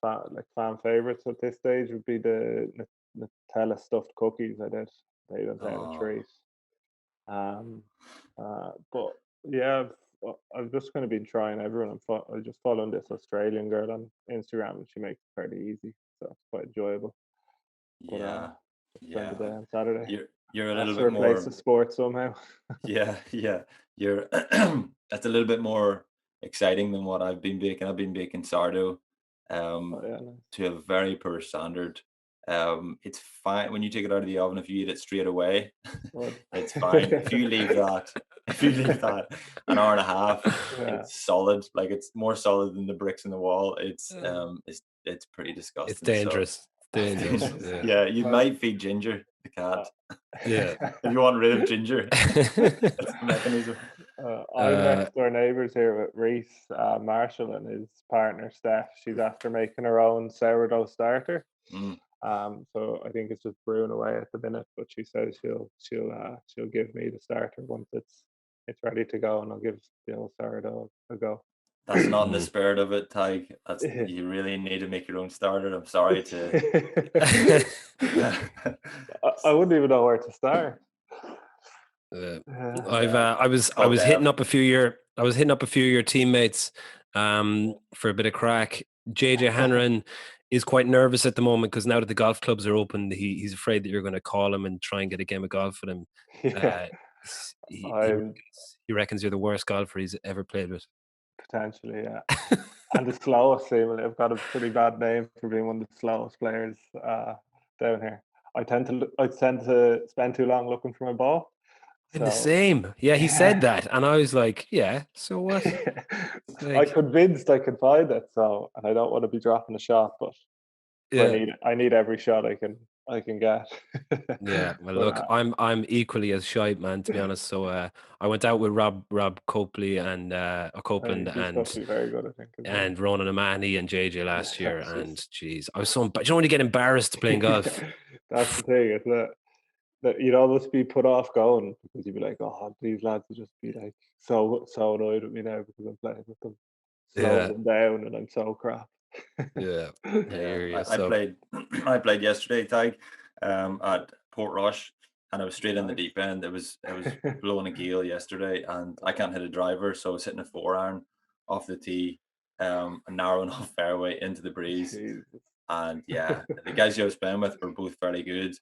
fan favorites at this stage would be the Nutella stuffed cookies I did. They don't have a treat. But yeah, I've just kind of been trying everyone. I'm just following this Australian girl on Instagram, and she makes it fairly easy, so it's quite enjoyable. But, spend the day on Saturday. You're a little bit more replace the sport somehow. yeah. You're that's a little bit more exciting than what I've been baking. I've been baking sourdough to a very poor standard. It's fine when you take it out of the oven. If you eat it straight away, it's fine. If you leave that an hour and a half, it's solid. Like, it's more solid than the bricks in the wall. It's pretty disgusting. It's dangerous. Yeah, you might feed Ginger, the cat. If you want rid of Ginger, that's the mechanism. I'm next door neighbours here with Reese Marshall and his partner Steph. She's after making her own sourdough starter. So I think it's just brewing away at the minute, but she says she'll give me the starter once it's ready to go, and I'll give the old sourdough a go. That's not in the spirit of it, Tadhg. You really need to make your own starter. I'm sorry to. I wouldn't even know where to start. I was hitting up a few of your teammates for a bit of crack. JJ Hanrahan is quite nervous at the moment because now that the golf clubs are open, he's afraid that you're going to call him and try and get a game of golf with him. He reckons you're the worst golfer he's ever played with. Potentially, yeah. and the slowest. Seemingly, I've got a pretty bad name for being one of the slowest players down here. I tend to spend too long looking for my ball. I'm the same. Yeah, he said that, and I was like, "Yeah, so what?" I'm convinced I can find it, and I don't want to be dropping a shot, but I need every shot I can get. Yeah, well, look, I'm equally as shy, man, to be honest. So I went out with Rob Copley and Copeland and very good, I think, and Ronan O'Mahony and JJ last year, and geez, I was so. Do you want to get embarrassed playing golf? That's the thing, isn't it? That you'd almost be put off going because you'd be like, oh, these lads would just be like so annoyed with me now because I'm playing with them, slowing them down, and I'm so crap. Yeah, I played yesterday, Tadhg, at Portrush, and I was straight in the deep end. It was blowing a gale yesterday, and I can't hit a driver, so I was hitting a 4-iron off the tee, a narrow enough fairway into the breeze. Jesus. And yeah, the guys I was playing with were both very good.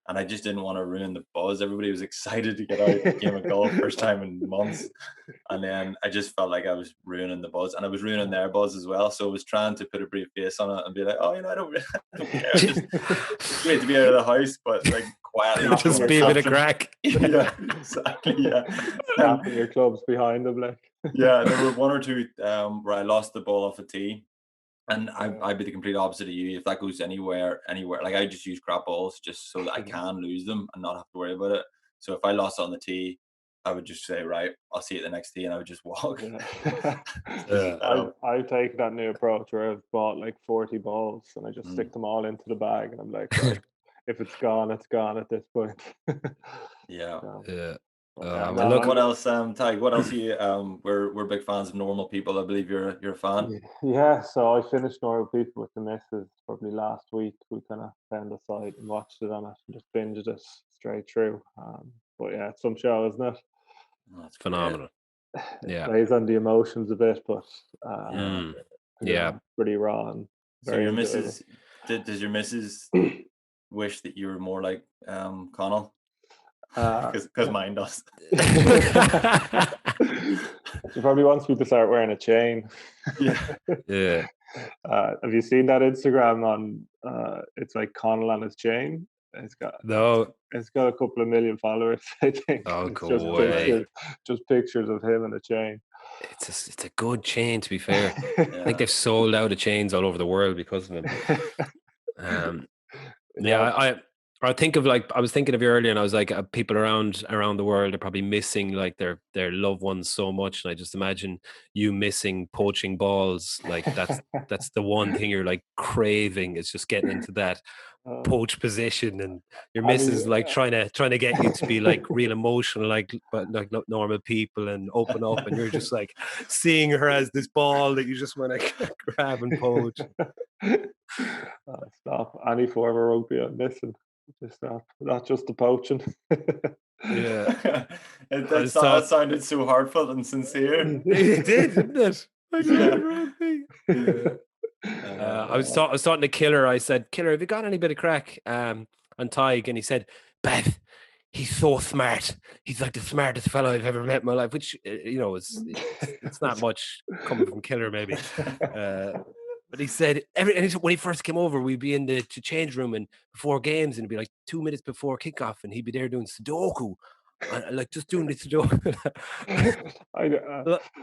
And I just didn't want to ruin the buzz. Everybody was excited to get out a game of golf, first time in months. And then I just felt like I was ruining the buzz, and I was ruining their buzz as well. So I was trying to put a brief face on it and be like, oh, I don't care. It's great to be out of the house, but like quietly. Just be a bit of crack. Yeah, exactly. Yeah. Snapping your clubs behind them, like. Yeah, there were one or two where I lost the ball off a tee. And I'd be the complete opposite of you. If that goes anywhere, like I just use crap balls just so that I can lose them and not have to worry about it. So if I lost on the tee, I would just say, right, I'll see you at the next tee, and I would just walk. I've taken that new approach where I've bought like 40 balls and I just stick them all into the bag, and I'm like, right, if it's gone, it's gone at this point. Yeah. What else, Tadhg? What else? We're big fans of Normal People. I believe you're a fan. Yeah, so I finished Normal People with the missus probably last week. We kind of found a site and watched it on it and just binged it straight through. But yeah, it's some show, isn't it? That's phenomenal. It plays on the emotions a bit, but pretty raw and so your missus, does your missus wish that you were more like Connell? Because mine does. She probably wants me to start wearing a chain. Yeah. Have you seen that Instagram on? It's like Connell on his chain. It's got a couple of million followers, I think. Oh, go just pictures of him and a chain. It's a good chain, to be fair. I think they've sold out of chains all over the world because of him. I think of I was thinking of you earlier, and I was like, people around the world are probably missing like their loved ones so much, and I just imagine you missing poaching balls. Like that's the one thing you're like craving, is just getting into that poach position, and your missus like trying to get you to be like real emotional, but like normal people, and open up, and you're just like seeing her as this ball that you just want to grab and poach. Stop any form of rugby I'm missing. Just not just the poaching. Yeah, that sounded so heartfelt and sincere. It did, didn't it? I was talking to Killer. I said, Killer, have you got any bit of crack on Tadhg? And he said, Beth, he's so smart. He's like the smartest fellow I've ever met in my life, which it's not much coming from Killer, maybe. But he said when he first came over, we'd be in the change room and before games, and it'd be like 2 minutes before kickoff, and he'd be there doing Sudoku, like just doing the Sudoku,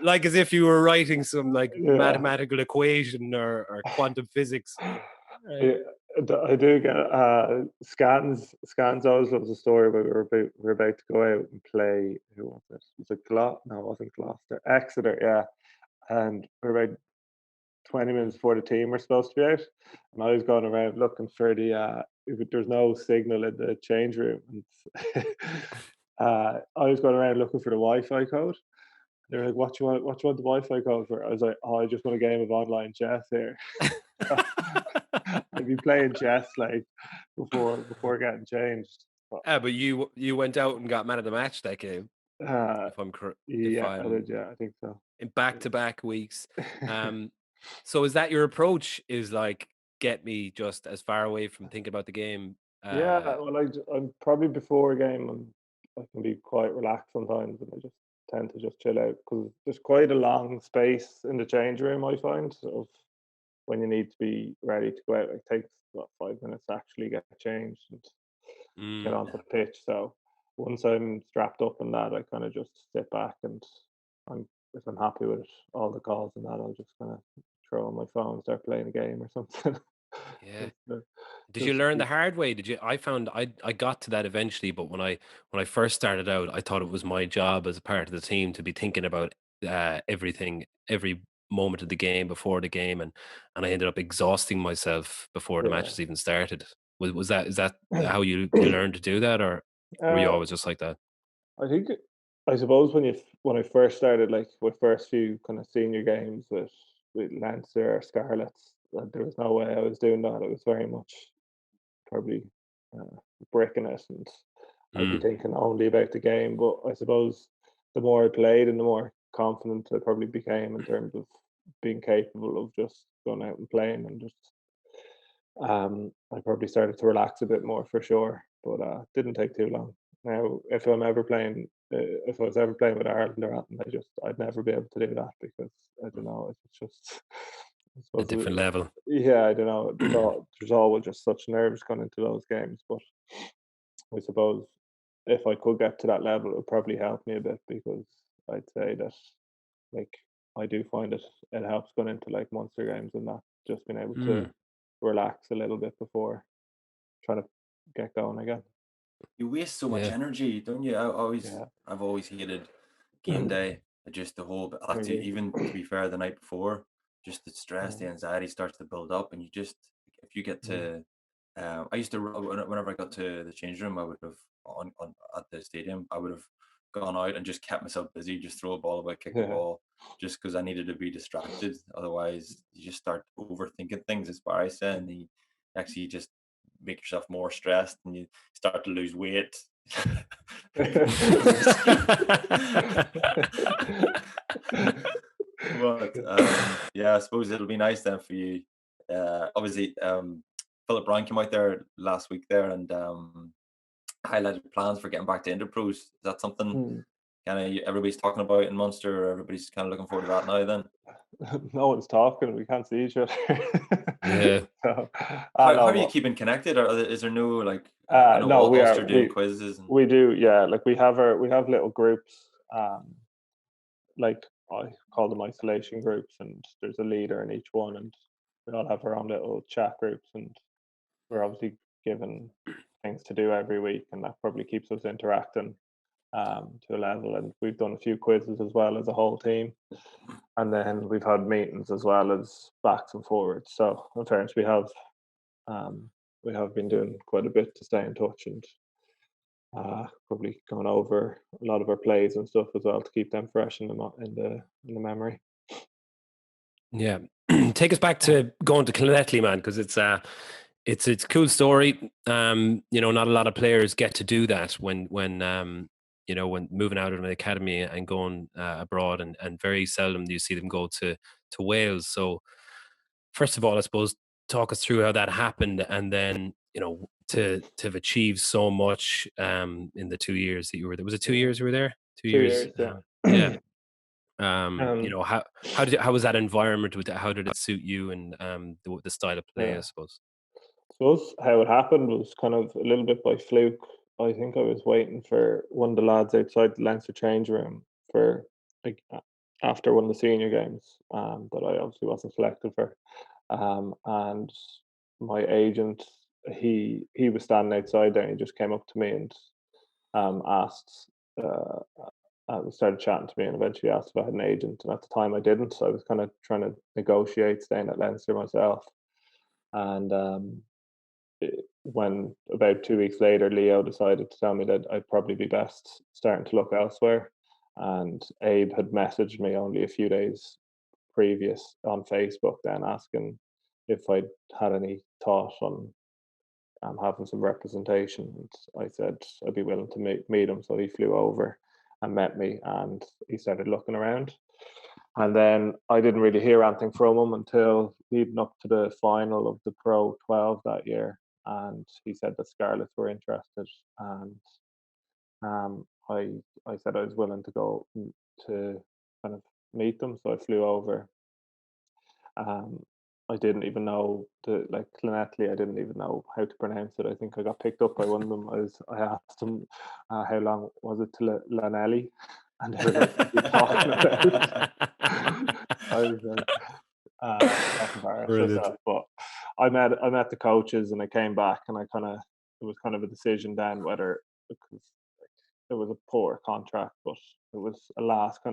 like as if you were writing some mathematical equation or quantum physics. I do get scans. Scans always loves a story where we were about to go out and play. Who was it? Was it No, it wasn't Gloucester. Exeter, yeah. And we're about 20 minutes before the team were supposed to be out, and I was going around looking for there's no signal in the change room, and I was going around looking for the Wi-Fi code. They were like, what you want the Wi-Fi code for? I was like, I just want a game of online chess here. I'd be playing chess like before getting changed. But you went out and got man of the match that game. If I'm correct. I did. Yeah, I think so. In back-to-back weeks. So is that your approach? Is like, get me just as far away from thinking about the game? Well, I'm probably before a game, I can be quite relaxed sometimes, and I just tend to just chill out because there's quite a long space in the change room, I find, of when you need to be ready to go out. It takes about 5 minutes to actually get changed and get onto the pitch. So once I'm strapped up in that, I kind of just sit back and if I'm happy with all the calls and that, I'll just kind of throw on my phone, start playing a game or something. Yeah. Just, Did you learn the hard way? Did you? I found I got to that eventually, but when I first started out, I thought it was my job as a part of the team to be thinking about everything, every moment of the game before the game, and I ended up exhausting myself before the Yeah. matches even started. Was that is that how you learned to do that, or were you always just like that? I think I suppose when I first started, like my first few kind of senior games with Leinster or Scarlets, there was no way I was doing that. It was very much probably bricking it, and I'd be thinking only about the game. But I suppose the more I played and the more confident I probably became in terms of being capable of just going out and playing, and just I probably started to relax a bit more for sure. But didn't take too long. Now, if I was ever playing with Ireland or anything, I'd never be able to do that because I don't know, it's just I A suppose different level. yeah, I don't know. There's always just such nerves going into those games, but I suppose if I could get to that level, it would probably help me a bit because I'd say that like I do find it helps going into like Munster games and that just being able to relax a little bit before trying to get going again. You waste so much Yeah. energy, don't you? Yeah. I've always hated game day. Just the whole, actually, Really. even to be fair, the night before, just the stress, the anxiety starts to build up, and you just, if you get to, I used to, whenever I got to the change room, I would have on at the stadium, I would have gone out and just kept myself busy, just throw a ball away, kick a Yeah. ball, just because I needed to be distracted. Otherwise, you just start overthinking things, as Barry said, and you actually just make yourself more stressed, and you start to lose weight. But yeah, I suppose it'll be nice then for you. Obviously, Philip Brown came out there last week there and highlighted plans for getting back to Interpros. Is that something kind of everybody's talking about in Munster, or everybody's kind of looking forward to that now? Then No one's talking. We can't see each other. Yeah. So, how no, are you but, keeping connected? Or is there no like? I know no, we are. Ulster doing quizzes. And... We do. Yeah, like we have little groups. Like I call them isolation groups, and there's a leader in each one, and we all have our own little chat groups, and we're obviously given things to do every week, and that probably keeps us interacting to a level. And we've done a few quizzes as well as a whole team, and then we've had meetings as well as backs and forwards. So in fairness, we have been doing quite a bit to stay in touch, and probably going over a lot of our plays and stuff as well to keep them fresh in the memory. Yeah. Take us back to going to Clonettley, man, because it's a cool story. Not a lot of players get to do that when when moving out of an academy and going abroad, and very seldom do you see them go to Wales. So first of all, I suppose talk us through how that happened, and then to have achieved so much in the 2 years that you were there. Was it 2 years you were there? 2 years. Yeah. Yeah. How was that environment with how did it suit you and the style of play, I suppose? I suppose how it happened was kind of a little bit by fluke. I think I was waiting for one of the lads outside the Leinster change room for like after one of the senior games that I obviously wasn't selected for, and my agent he was standing outside there and he just came up to me and asked started chatting to me and eventually asked if I had an agent, and at the time I didn't, so I was kind of trying to negotiate staying at Leinster myself. And when about 2 weeks later, Leo decided to tell me that I'd probably be best starting to look elsewhere. And Abe had messaged me only a few days previous on Facebook, then asking if I'd had any thought on having some representation. And I said I'd be willing to meet him. So he flew over and met me, and he started looking around. And then I didn't really hear anything from him until leading up to the final of the Pro 12 that year. And he said that Scarlets were interested. And I said I was willing to go to kind of meet them, so I flew over. I didn't even know Llanelli. I didn't even know how to pronounce it. I think I got picked up by one of them. I asked them how long was it to Llanelli, and they were like, "What are you talking about?" I was like, that's embarrassed myself. But I met the coaches, and I came back, and it was kind of a decision then whether, because it was a poor contract, but it was a last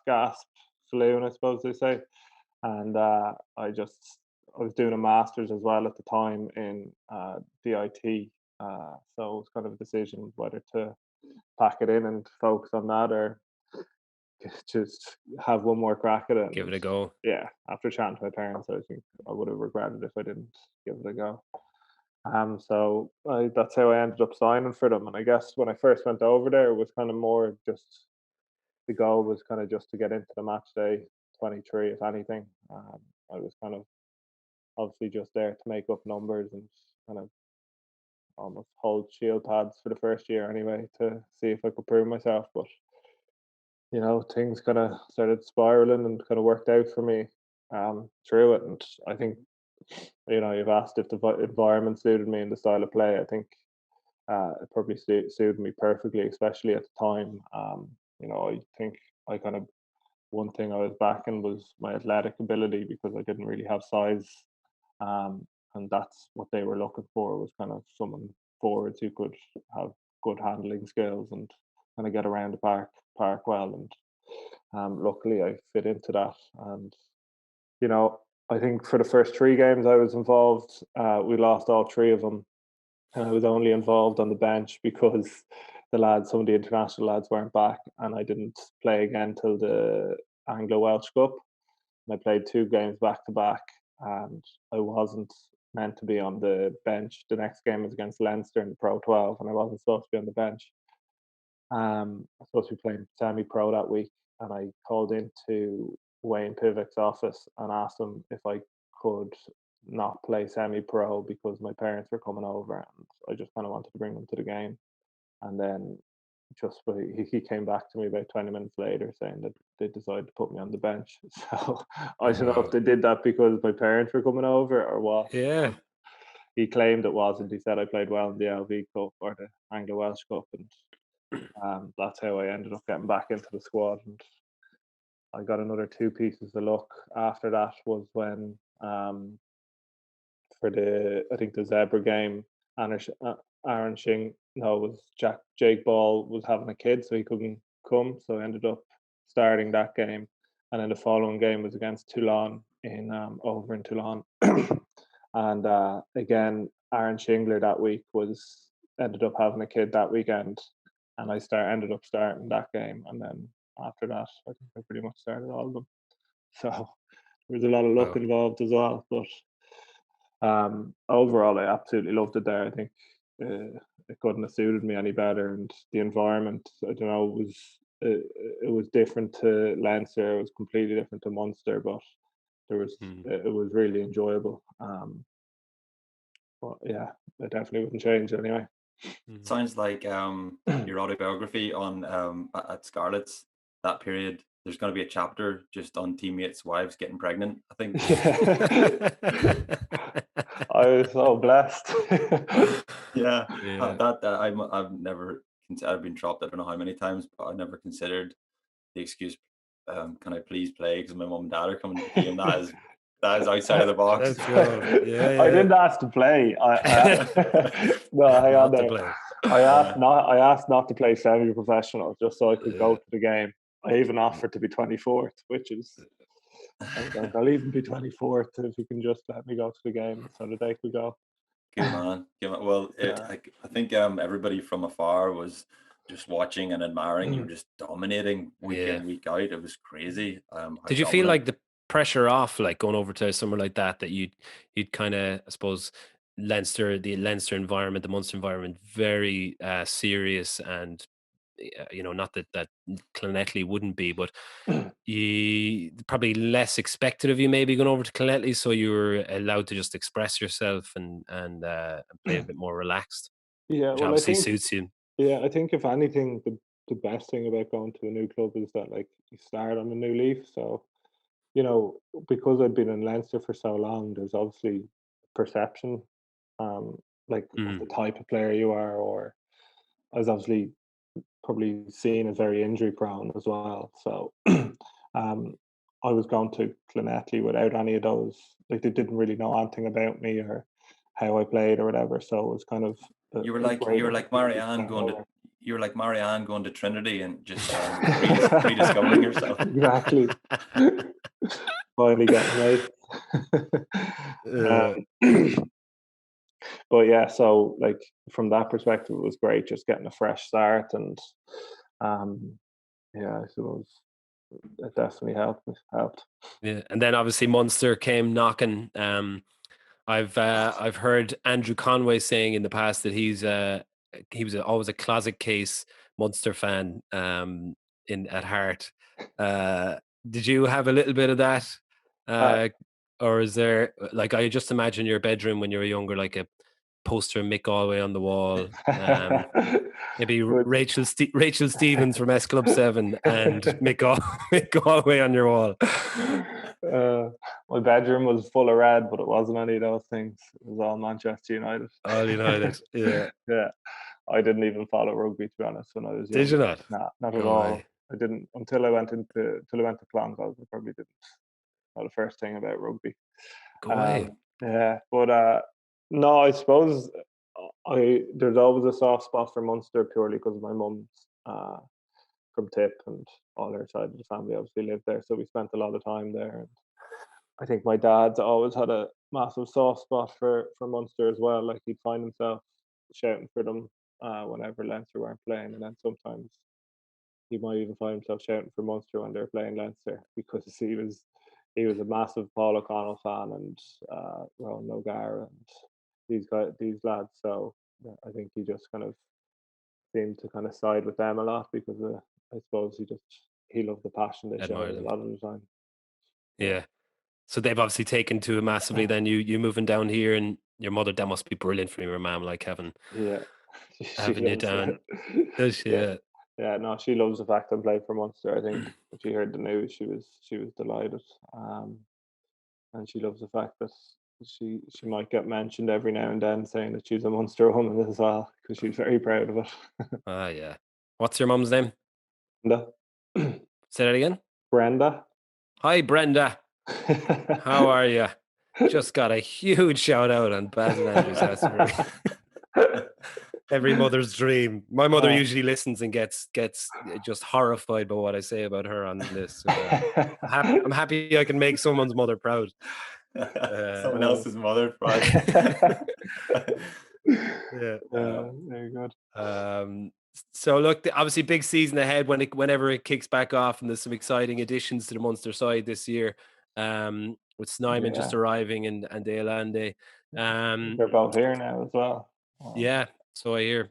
gasp saloon, I suppose they say. And I was doing a master's as well at the time in DIT, so it was kind of a decision whether to pack it in and focus on that, or just have one more crack at it. Give it a go. Yeah, after chatting to my parents, I think I would have regretted if I didn't give it a go. So that's how I ended up signing for them. And I guess when I first went over there, it was kind of more just, the goal was kind of just to get into the match day 23, if anything. I was kind of obviously just there to make up numbers and kind of almost hold shield pads for the first year anyway, to see if I could prove myself. But things kind of started spiraling and kind of worked out for me through it. And I think, you've asked if the environment suited me and the style of play. I think it probably suited me perfectly, especially at the time. I think I kind of, one thing I was backing was my athletic ability, because I didn't really have size, and that's what they were looking for, was kind of someone forwards who could have good handling skills and kind of get around the park well. And luckily I fit into that. And I think for the first 3 games I was involved, we lost all 3 of them, and I was only involved on the bench because some of the international lads weren't back, and I didn't play again till the Anglo-Welsh Cup. And I played 2 games back to back, and I wasn't meant to be on the bench. The next game was against Leinster in the Pro 12, and I wasn't supposed to be on the bench. I was supposed to be playing semi-pro that week, and I called into Wayne Pivack's office and asked him if I could not play semi-pro because my parents were coming over, and I just kind of wanted to bring them to the game. And then he came back to me about 20 minutes later saying that they decided to put me on the bench. So I don't know if they did that because my parents were coming over or what. Yeah. He claimed it wasn't. He said I played well in the LV Cup or the Anglo-Welsh Cup, and that's how I ended up getting back into the squad. And I got another 2 pieces of luck after that, was when for I think the Zebra game, Jake Ball was having a kid, so he couldn't come, so I ended up starting that game. And then the following game was against Toulon over in Toulon. And again, Aaron Shingler that week ended up having a kid that weekend, and I ended up starting that game. And then after that, I think I pretty much started all of them. So there was a lot of luck involved as well. But overall, I absolutely loved it there. I think it couldn't have suited me any better, and the environment, I don't know, it was different to Leinster. It was completely different to Munster, but it was really enjoyable. But yeah, it definitely wouldn't change anyway. Sounds like your autobiography on at Scarlet's, that period. There's going to be a chapter just on teammates' wives getting pregnant, I think. I was so blessed. Yeah. I've been dropped I don't know how many times, but I never considered the excuse, can I please play because my mum and dad are coming to the game. That is outside of the box. I didn't ask to play. No, hang on there. I asked not to play semi-professional just so I could go to the game. I even offered to be 24th, which is, I'll even be 24th if you can just let me go to the game so that they could go. Good man. Well, I think everybody from afar was just watching and admiring. You were just dominating week in, week out. It was crazy. Did you feel like the pressure off, like going over to somewhere like that you'd kind of, I suppose, the Leinster environment, the Munster environment, very serious, and not that Llanelli wouldn't be, but you probably less expected of you maybe going over to Llanelli, so you were allowed to just express yourself and play a bit more relaxed. Yeah, which obviously suits you. Yeah, I think if anything, the best thing about going to a new club is that like you start on a new leaf. So, you know, because I'd been in Leinster for so long, there's obviously perception, like of the type of player you are, or I was obviously probably seen as very injury prone as well. So I was going to Clonetty without any of those. Like they didn't really know anything about me or how I played or whatever. So it was kind of you were like Marianne going to Trinity and just rediscovering yourself. Exactly. Finally getting right. But yeah, so like from that perspective, it was great just getting a fresh start, and yeah, I suppose it definitely helped. Yeah, and then obviously Munster came knocking. I've heard Andrew Conway saying in the past that he was always a closet case Munster fan at heart. Did you have a little bit of that? Or is there, like, I just imagine your bedroom when you were younger, like a poster of Mick Galway on the wall, maybe Rachel Stevens from S Club 7 and Mick Galway on your wall. My bedroom was full of red, but it wasn't any of those things. It was all Manchester United. All United, yeah. Yeah. I didn't even follow rugby, to be honest, when I was young. Did you not? Nah, not at all. I didn't until I went to Clongowes. I probably didn't know the first thing about rugby. Go away. Yeah, but no, I suppose there's always a soft spot for Munster purely because my mum's from Tip and all her side of the family obviously lived there, so we spent a lot of time there. And I think my dad's always had a massive soft spot for Munster as well. Like he'd find himself shouting for them whenever Leinster weren't playing, and then sometimes he might even find himself shouting for Munster when they're playing Leinster because he was a massive Paul O'Connell fan and Rowan O'Gara and these lads. So I think he just kind of seemed to kind of side with them a lot because I suppose he loved the passion they showed a lot of the time. Yeah. So they've obviously taken to it massively. Then you moving down here, and your mother, that must be brilliant for your mum, like having you down. Does she? Yeah, no, she loves the fact I played for Munster. I think when she heard the news, she was delighted, and she loves the fact that she might get mentioned every now and then saying that she's a Munster woman as well, because she's very proud of it. Yeah. What's your mum's name? Brenda. Say that again. Brenda. Hi, Brenda. How are you? Just got a huge shout out on Baz and Andrew's house. Every mother's dream. My mother usually listens and gets just horrified by what I say about her on this. So, I'm happy I can make someone's mother proud. Someone else's mother proud. Yeah, very good. So look, obviously big season ahead whenever it kicks back off, and there's some exciting additions to the Munster side this year. With Snyman just arriving and Dale Andy. They're both here now as well. Yeah, so I hear.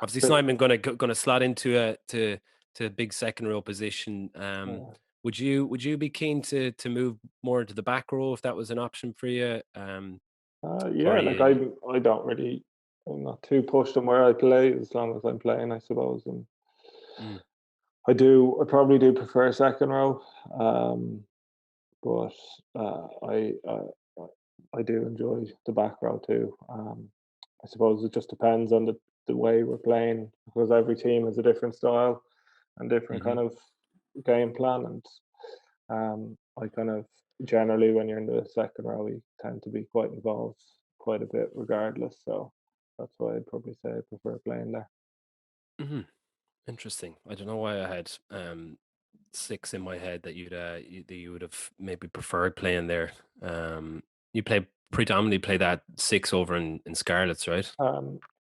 Obviously Snyman gonna slot into a big second row position. Would you be keen to move more into the back row if that was an option for you? Yeah, like I don't really. I'm not too pushed on where I play as long as I'm playing, I suppose. And I probably do prefer second row, but I do enjoy the back row too. I suppose it just depends on the way we're playing, because every team has a different style and different kind of game plan. And I kind of generally, when you're in the second row, you tend to be quite involved quite a bit regardless. So that's why I'd probably say I prefer playing there. Interesting. I don't know why I had 6 in my head that you would have maybe preferred playing there. You predominantly play that 6 over in Scarlets, right?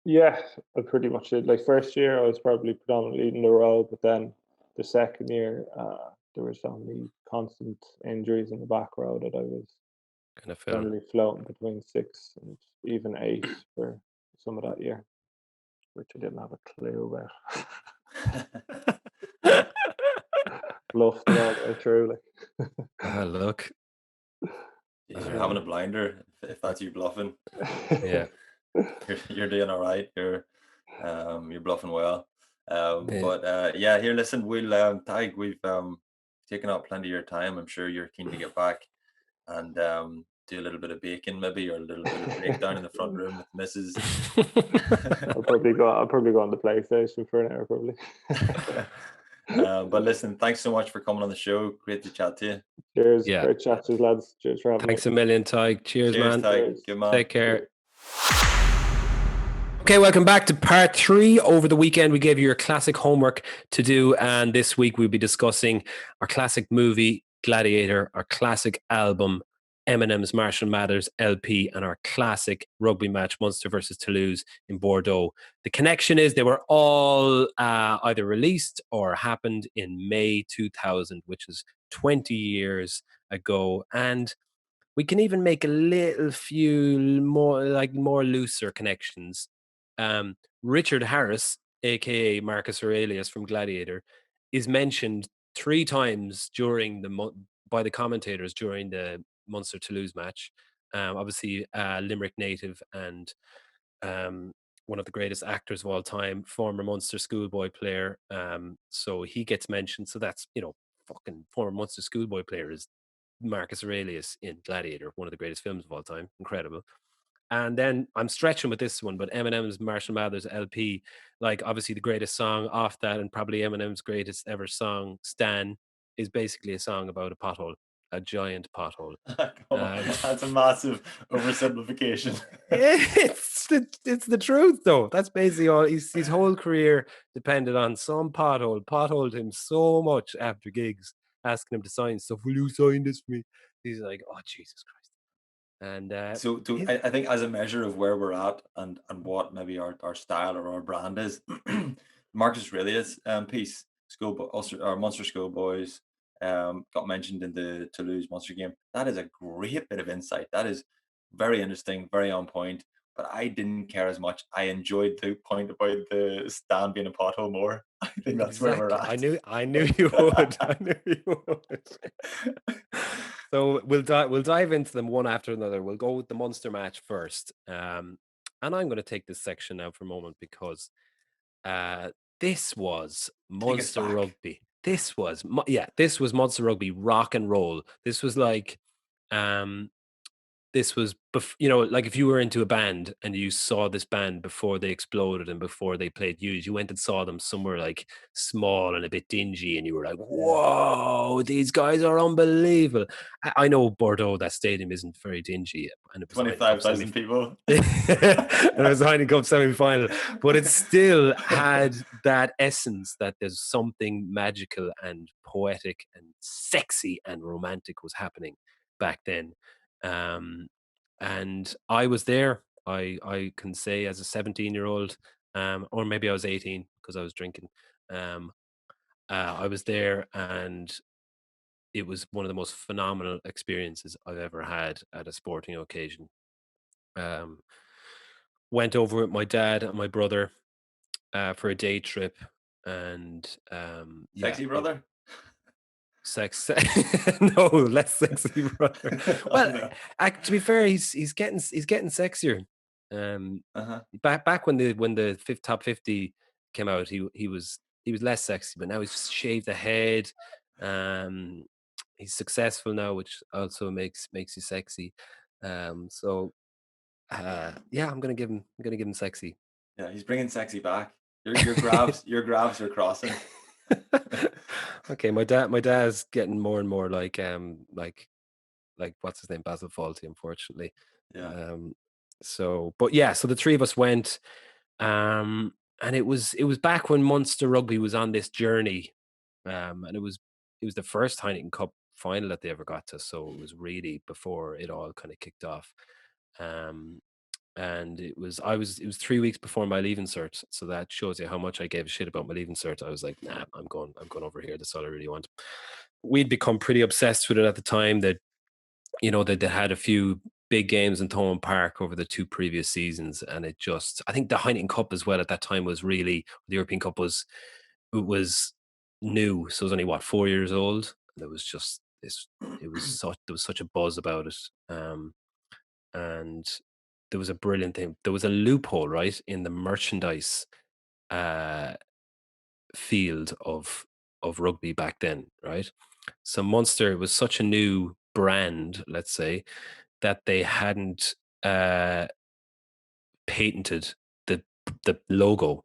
Yeah, I pretty much did. Like first year, I was probably predominantly in the row, but then the second year, there were so many constant injuries in the back row that I was kind of generally floating between 6 and even 8 for some of that year, which I didn't have a clue about. Bluffed it all the way through. Like. Look. You're having a blinder if that's you bluffing. Yeah. You're doing all right. You're bluffing well. But here, listen, we'll Tadhg, we've taken up plenty of your time. I'm sure you're keen to get back and do a little bit of baking, maybe, or a little bit of breakdown in the front room with Mrs. I'll probably go on the PlayStation for an hour, probably. But listen, thanks so much for coming on the show. Great to chat to you. Cheers. Yeah. Great chat to you, lads. Cheers for having me. Thanks a million, Tadhg. Cheers, man. Tadhg. Good man. Take care. Okay, welcome back to part 3. Over the weekend, we gave you your classic homework to do, and this week we'll be discussing our classic movie, Gladiator, our classic album, Eminem's Marshall Mathers LP, and our classic rugby match, Munster versus Toulouse in Bordeaux. The connection is they were all either released or happened in May 2000, which is 20 years ago, and we can even make a little few more looser connections. Richard Harris, aka Marcus Aurelius from Gladiator, is mentioned 3 times by the commentators during the Munster Toulouse match. Obviously, Limerick native and one of the greatest actors of all time, former Munster schoolboy player. So he gets mentioned. So that's, fucking former Munster schoolboy player is Marcus Aurelius in Gladiator, one of the greatest films of all time. Incredible. And then I'm stretching with this one, but Eminem's Marshall Mathers LP, like obviously the greatest song off that, and probably Eminem's greatest ever song, Stan, is basically a song about a pothole, a giant pothole. That's a massive oversimplification. It's the truth, though. That's basically all. His whole career depended on some potholed him so much after gigs, asking him to sign stuff. Will you sign this for me? He's like, oh, Jesus Christ. And so I think as a measure of where we're at and what maybe our style or our brand is, Marcus Aurelius piece, Munster Schoolboys, got mentioned in the Toulouse Munster game. That is a great bit of insight. That is very interesting, very on point. But I didn't care as much. I enjoyed the point about the stand being a pothole more. I think that's where we're at. I knew you would. I knew you would. So we'll dive into them one after another. We'll go with the Munster match first. And I'm going to take this section now for a moment because this was Munster Rugby. This was Munster Rugby rock and roll. This was like this was, like if you were into a band and you saw this band before they exploded and before they played huge, you went and saw them somewhere like small and a bit dingy, and you were like, whoa, these guys are unbelievable. I know Bordeaux, that stadium isn't very dingy. And it was 25,000 people. And it was a Heineken Cup semi-final. But it still had that essence that there's something magical and poetic and sexy and romantic was happening back then. And I was there. I can say as a 17-year-old, or maybe I was 18 because I was drinking. I was there, and it was one of the most phenomenal experiences I've ever had at a sporting occasion. Went over with my dad and my brother for a day trip, and sexy brother. No, less sexy brother. Well, no. To be fair, he's getting sexier. Back when the top 50 came out, he was less sexy, but now he's shaved the head. He's successful now, which also makes you sexy. I'm gonna give him sexy. Yeah, he's bringing sexy back. Your grabs are crossing. Okay, my dad's getting more and more like what's his name, Basil Fawlty, unfortunately. Yeah. So the 3 of us went, and it was back when Munster Rugby was on this journey, and it was the first Heineken Cup final that they ever got to, so it was really before it all kind of kicked off. And it was 3 weeks before my leaving cert, so that shows you how much I gave a shit about my leaving cert. I was like, nah, I'm going over here. That's all I really want. We'd become pretty obsessed with it at the time. That they had a few big games in Thomond Park over the 2 previous seasons, and I think the Heineken Cup as well at that time was really, the European Cup was new, so it was only 4 years old. And it was just there was such a buzz about it, and there was a brilliant thing. There was a loophole, right, in the merchandise field of rugby back then, right? So Munster was such a new brand, let's say, that they hadn't patented the logo.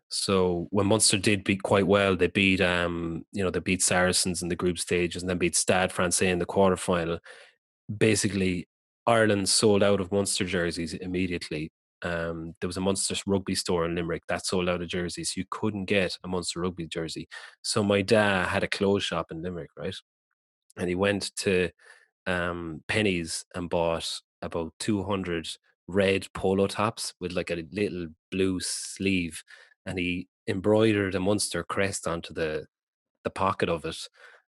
So when Munster did beat quite well, they beat they beat Saracens in the group stages and then beat Stade Francais in the quarterfinal. Basically, Ireland sold out of Munster jerseys immediately. There was a Munster rugby store in Limerick that sold out of jerseys. You couldn't get a Munster rugby jersey. So my dad had a clothes shop in Limerick, right? And he went to Pennies and bought about 200 red polo tops with like a little blue sleeve, and he embroidered a Munster crest onto the pocket of it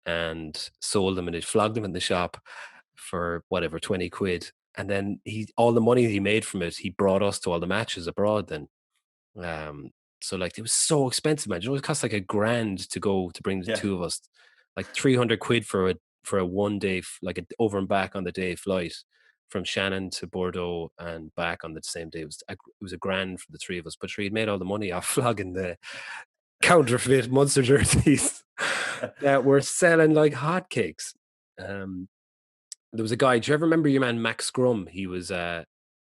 and sold them, and he flogged them in the shop for whatever 20 quid. And then all the money he made from it, he brought us to all the matches abroad then. So like it was so expensive, man. You know, it cost like $1,000 to bring the two of us, like 300 quid for a 1 day, like a over and back on the day flight from Shannon to Bordeaux and back on the same day. It was $1,000 for the three of us, but he'd made all the money off flogging the counterfeit Munster jerseys that were selling like hotcakes. There was a guy. Do you ever remember your man Max Scrum? He was a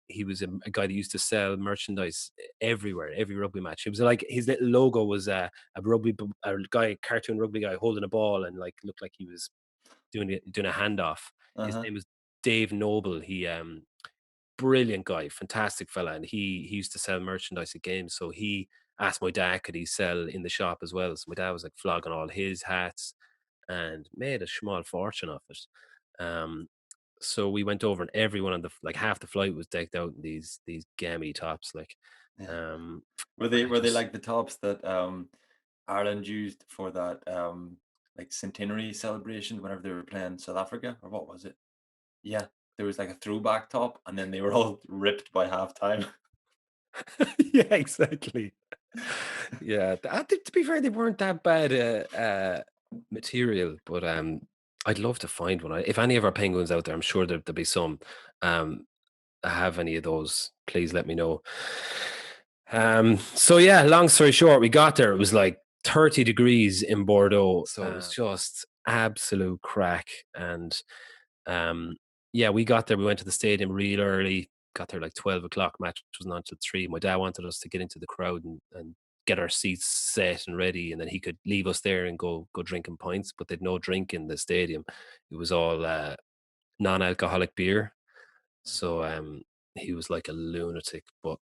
guy that used to sell merchandise everywhere, every rugby match. It was like his little logo was a cartoon rugby guy holding a ball and like looked like he was doing a handoff. His name was Dave Noble. He brilliant guy, fantastic fella, and he used to sell merchandise at games. So he asked my dad could he sell in the shop as well. So my dad was like flogging all his hats and made a small fortune off it. So we went over and everyone on like half the flight was decked out in these gammy tops. Like, were they like the tops that Ireland used for that like centenary celebration whenever they were playing South Africa, or what was it? Yeah, there was like a throwback top, and then they were all ripped by halftime. Yeah, exactly. Yeah, to be fair, they weren't that bad material, but I'd love to find one. If any of our penguins out there, I'm sure there'll be some. Have any of those, please let me know. So yeah, long story short, we got there. It was like 30 degrees in Bordeaux, so it was just absolute crack. And yeah, we got there. We went to the stadium real early. Got there like 12 o'clock. Match wasn't on until 3. My dad wanted us to get into the crowd and get our seats set and ready, and then he could leave us there and go drinking pints. But they'd no drink in the stadium. It was all non-alcoholic beer. So he was like a lunatic. But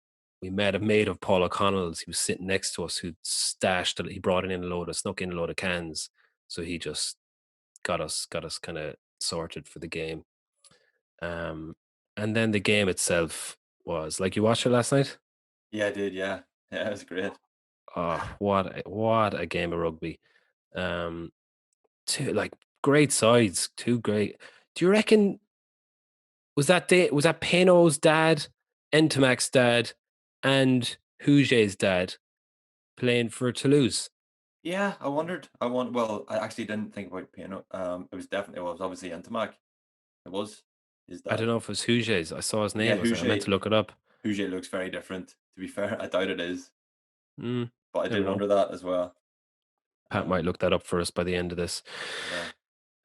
we met a mate of Paul O'Connell's. He was sitting next to us who he brought snuck in a load of cans. So he just got us kind of sorted for the game. And then the game itself was like, you watched it last night? Yeah, I did. Yeah, it was great. Oh, what a game of rugby. Two like great sides, two great. Do you reckon was that Peno's dad, Entomac's dad, and Huget's dad playing for Toulouse? Yeah, I wondered. Well, I actually didn't think about Peno. It was obviously Entomac. It was. I don't know if it was Huget's. I saw his name. Yeah, I meant to look it up. Huget looks very different. To be fair, I doubt it is. But I did wonder that as well. Pat might look that up for us by the end of this.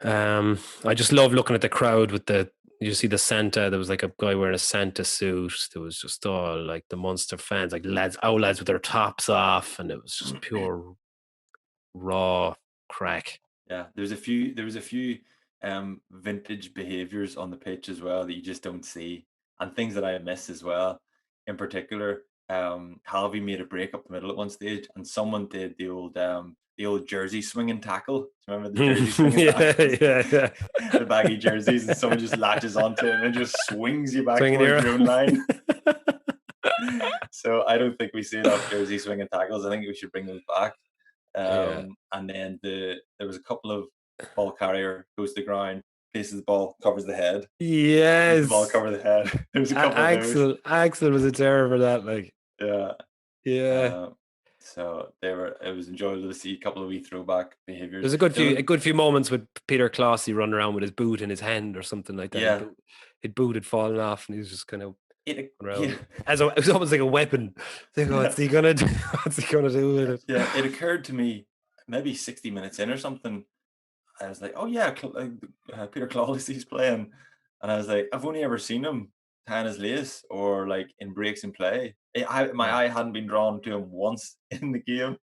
Yeah. I just love looking at the crowd with you see the Santa. There was like a guy wearing a Santa suit. There was just all like the Munster fans, like lads with their tops off, and it was just pure raw crack. Yeah, there was a few vintage behaviors on the pitch as well that you just don't see, and things that I miss as well. In particular, Halvey made a break up the middle at one stage, and someone did the old jersey swinging tackle. Do you remember the jersey swinging tackle? Yeah. The baggy jerseys, and someone just latches onto it and just swings you back towards your own line. So I don't think we see enough jersey swinging tackles. I think we should bring those back. And then there was a couple of ball carrier goes to the ground, places the ball, covers the head. Yes, the ball cover the head. There was a couple of those. Axel was a terror for that. Like, yeah. So it was enjoyable to see a couple of wee throwback behaviors. There's a good few moments with Peter Clossy running around with his boot in his hand or something like that. Yeah, his boot had fallen off, and he was just kind of It was almost like a weapon. Like, what's he gonna do? What's he gonna do with it? Yeah, it occurred to me maybe 60 minutes in or something. I was like, oh yeah, Peter Clowley's playing, and I was like, I've only ever seen him tying his lace or like in breaks and play. My eye hadn't been drawn to him once in the game,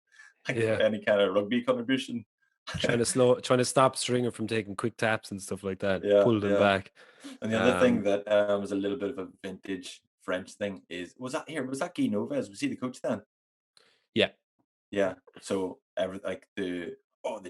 like any kind of rugby contribution. trying to stop Stringer from taking quick taps and stuff like that. Yeah, Pulled him back. And the other thing that was a little bit of a vintage French thing was that Guy Noves? Was he the coach then? Yeah. Yeah. So the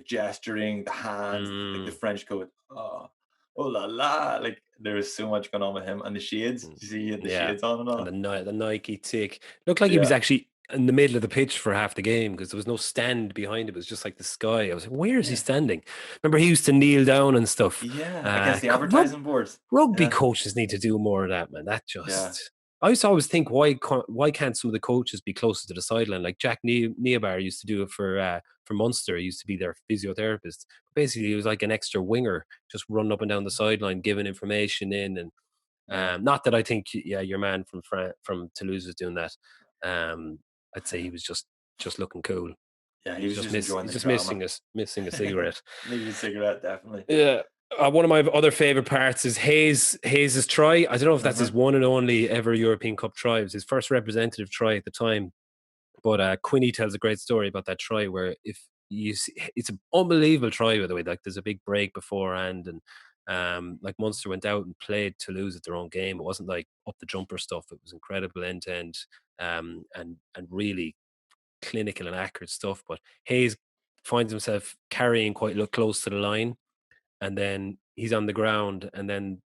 gesturing, the hands, like the French coach. Oh la la! Like there was so much going on with him, and the shades. You see, he had the shades on and all. And the Nike tick looked like he was actually in the middle of the pitch for half the game because there was no stand behind it. It was just like the sky. I was like, where is he standing? Remember, he used to kneel down and stuff. Yeah, against the advertising boards. Rugby coaches need to do more of that, man. That just. I used to always think, why can't some of the coaches be closer to the sideline? Like Jack Neobar used to do it for Munster. He used to be their physiotherapist. Basically, he was like an extra winger, just running up and down the sideline, giving information in. And not that I think, your man from Toulouse was doing that. I'd say he was just looking cool. Yeah, he was just enjoying the drama. missing a cigarette. Maybe a cigarette, definitely. Yeah. One of my other favorite parts is Hayes' try. I don't know if that's his one and only ever European Cup try. It was his first representative try at the time. But Quinny tells a great story about that try where if you see, it's an unbelievable try, by the way. Like there's a big break beforehand, and like Munster went out and played Toulouse at their own game. It wasn't like up the jumper stuff. It was incredible end to end, and really clinical and accurate stuff. But Hayes finds himself carrying quite close to the line. And then he's on the ground, and then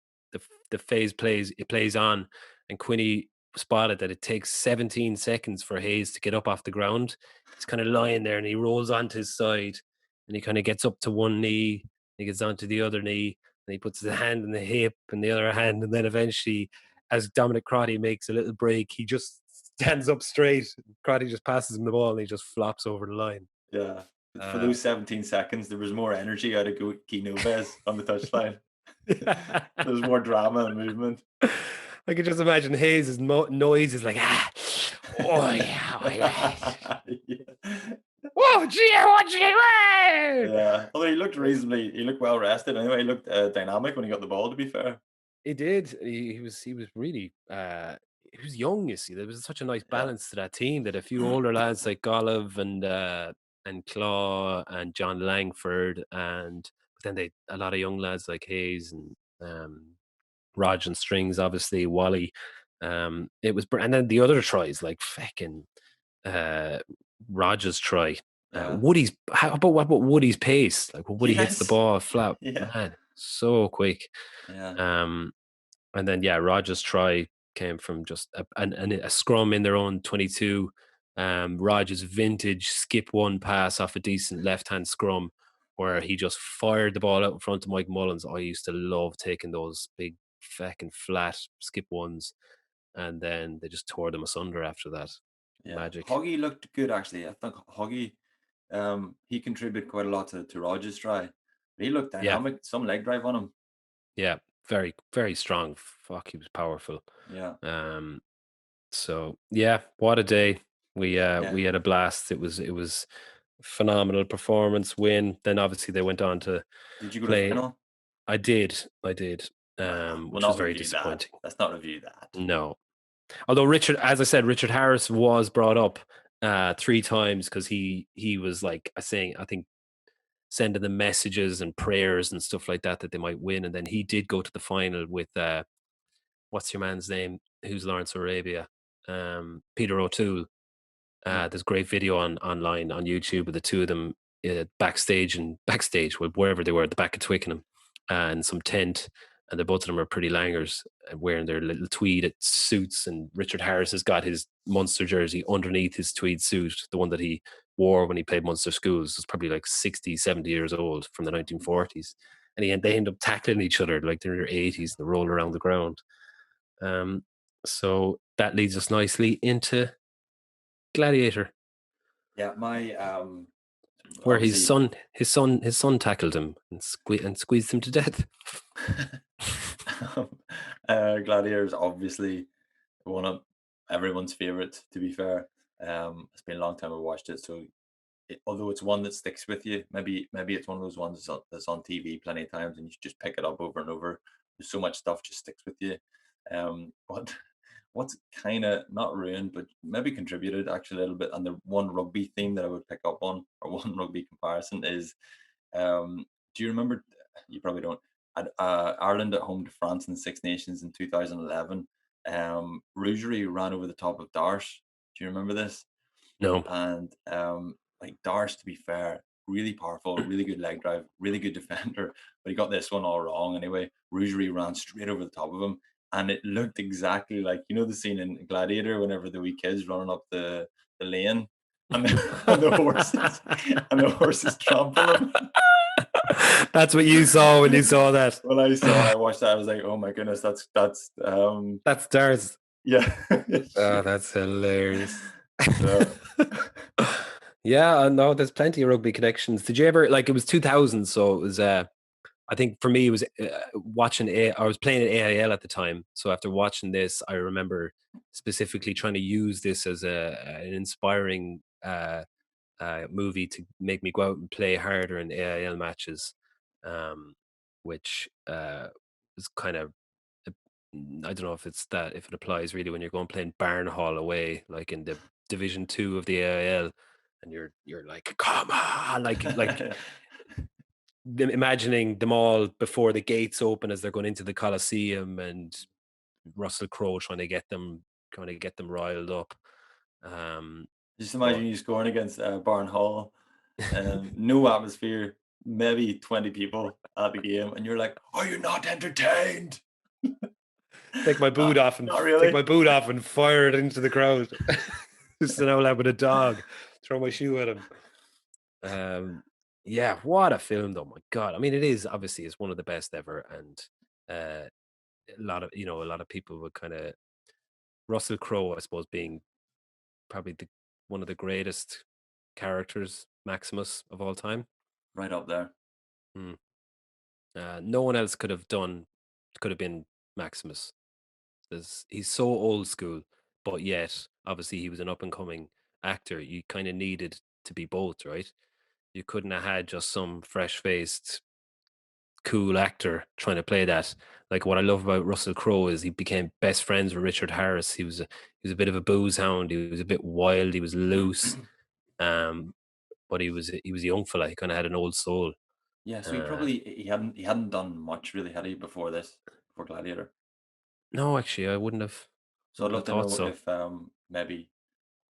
the phase plays on, and Quinny spotted that it takes 17 seconds for Hayes to get up off the ground. He's kind of lying there, and he rolls onto his side, and he kind of gets up to one knee, he gets onto the other knee, and he puts his hand in the hip and the other hand, and then eventually, as Dominic Crotty makes a little break, he just stands up straight. Crotty just passes him the ball, and he just flops over the line. Yeah. For those 17 seconds, there was more energy out of Guy Noves on the touchline. There was more drama and movement. I could just imagine Hayes' noise is like, oh yeah. Whoa, gee, what you doing? Yeah. Although he looked well rested anyway. He looked dynamic when he got the ball, to be fair. He did. He was really he was young, you see. There was such a nice balance to that team that a few older lads like Golov and Claw and John Langford, but then a lot of young lads like Hayes and Rog and Strings, obviously Wally. It was, and then the other tries like fucking Rogers try. Woody's. How about Woody's pace? Like when Woody hits the ball flat, man, so quick. Yeah. And then Rogers try came from just a scrum in their own 22. Rogers vintage skip one pass off a decent left-hand scrum where he just fired the ball out in front of Mike Mullins. I used to love taking those big fucking flat skip ones, and then they just tore them asunder after that. Magic. Hoggy looked good, actually. I think Hoggy, he contributed quite a lot to Rogers' try. He looked dynamic. Some leg drive on him. Yeah, very, very strong. Fuck, he was powerful. Yeah. So what a day. We had a blast. It was phenomenal performance, win. Then obviously they went on to Did you go play. to the final? I did. Which was very disappointing. Let's not review that. No. Although Richard Harris was brought up 3 times because he was like saying, I think, sending them messages and prayers and stuff like that they might win. And then he did go to the final with what's your man's name? Who's Lawrence Arabia? Peter O'Toole. There's a great video online on YouTube of the two of them backstage, wherever they were at the back of Twickenham, and some tent, and both of them are pretty langers wearing their little tweed suits, and Richard Harris has got his Munster jersey underneath his tweed suit, the one that he wore when he played Munster schools. It's probably like 60, 70 years old from the 1940s, and they end up tackling each other like they're in their 80s and they roll around the ground. So that leads us nicely into Gladiator. Yeah, my where his son tackled him and squeezed him to death. Gladiators obviously one of everyone's favorite. To be fair, it's been a long time I watched it, so although it's one that sticks with you, maybe it's one of those ones that's on TV plenty of times, and you just pick it up over and over. There's so much stuff just sticks with you. What's kind of not ruined, but maybe contributed actually a little bit, and the one rugby theme that I would pick up on, or one rugby comparison is, do you remember? You probably don't. At Ireland at home to France in the Six Nations in 2011, Rougerie ran over the top of Darsh. Do you remember this? No. And like Darsh, to be fair, really powerful, really good leg drive, really good defender, but he got this one all wrong anyway. Rougerie ran straight over the top of him, and it looked exactly like, you know, the scene in Gladiator whenever the wee kids running up the lane, and the horses trample them. That's what you saw when you saw that. When I watched that, I was like, oh my goodness, that's Stars. Yeah. Oh, that's hilarious. Yeah, I know there's plenty of rugby connections. Did you ever, like, it was 2000, so it was I think for me it was watching I was playing at AIL at the time, so after watching this I remember specifically trying to use this as an inspiring movie to make me go out and play harder in AIL matches, which is kind of, I don't know if it's that, if it applies really when you're going playing Barn Hall away, like in the Division 2 of the AIL, and you're like, come on, like imagining them all before the gates open as they're going into the Coliseum, and Russell Crowe trying to get them riled up. Just imagine you scoring against Barn Hall, no atmosphere, maybe 20 people at the game, and you're like, "Are you not entertained?" Take my boot off and take my boot off and fire it into the crowd. Just an old lad with a dog, throw my shoe at him. Yeah, what a film though! My God, I mean, it is obviously it's one of the best ever, and a lot of people would kind of, Russell Crowe, I suppose, being probably one of the greatest characters, Maximus, of all time. Right up there. No one else could have been Maximus. He's so old school, but yet obviously he was an up and coming actor. You kind of needed to be both, right? You couldn't have had just some fresh faced cool actor trying to play that. Like, what I love about Russell Crowe is he became best friends with Richard Harris. He was a bit of a booze hound. He was a bit wild. He was loose, but he was a young fella. He kind of had an old soul. Yeah, so he hadn't done much really, had he, before Gladiator? No, actually, I wouldn't have. So I'd love to know if maybe,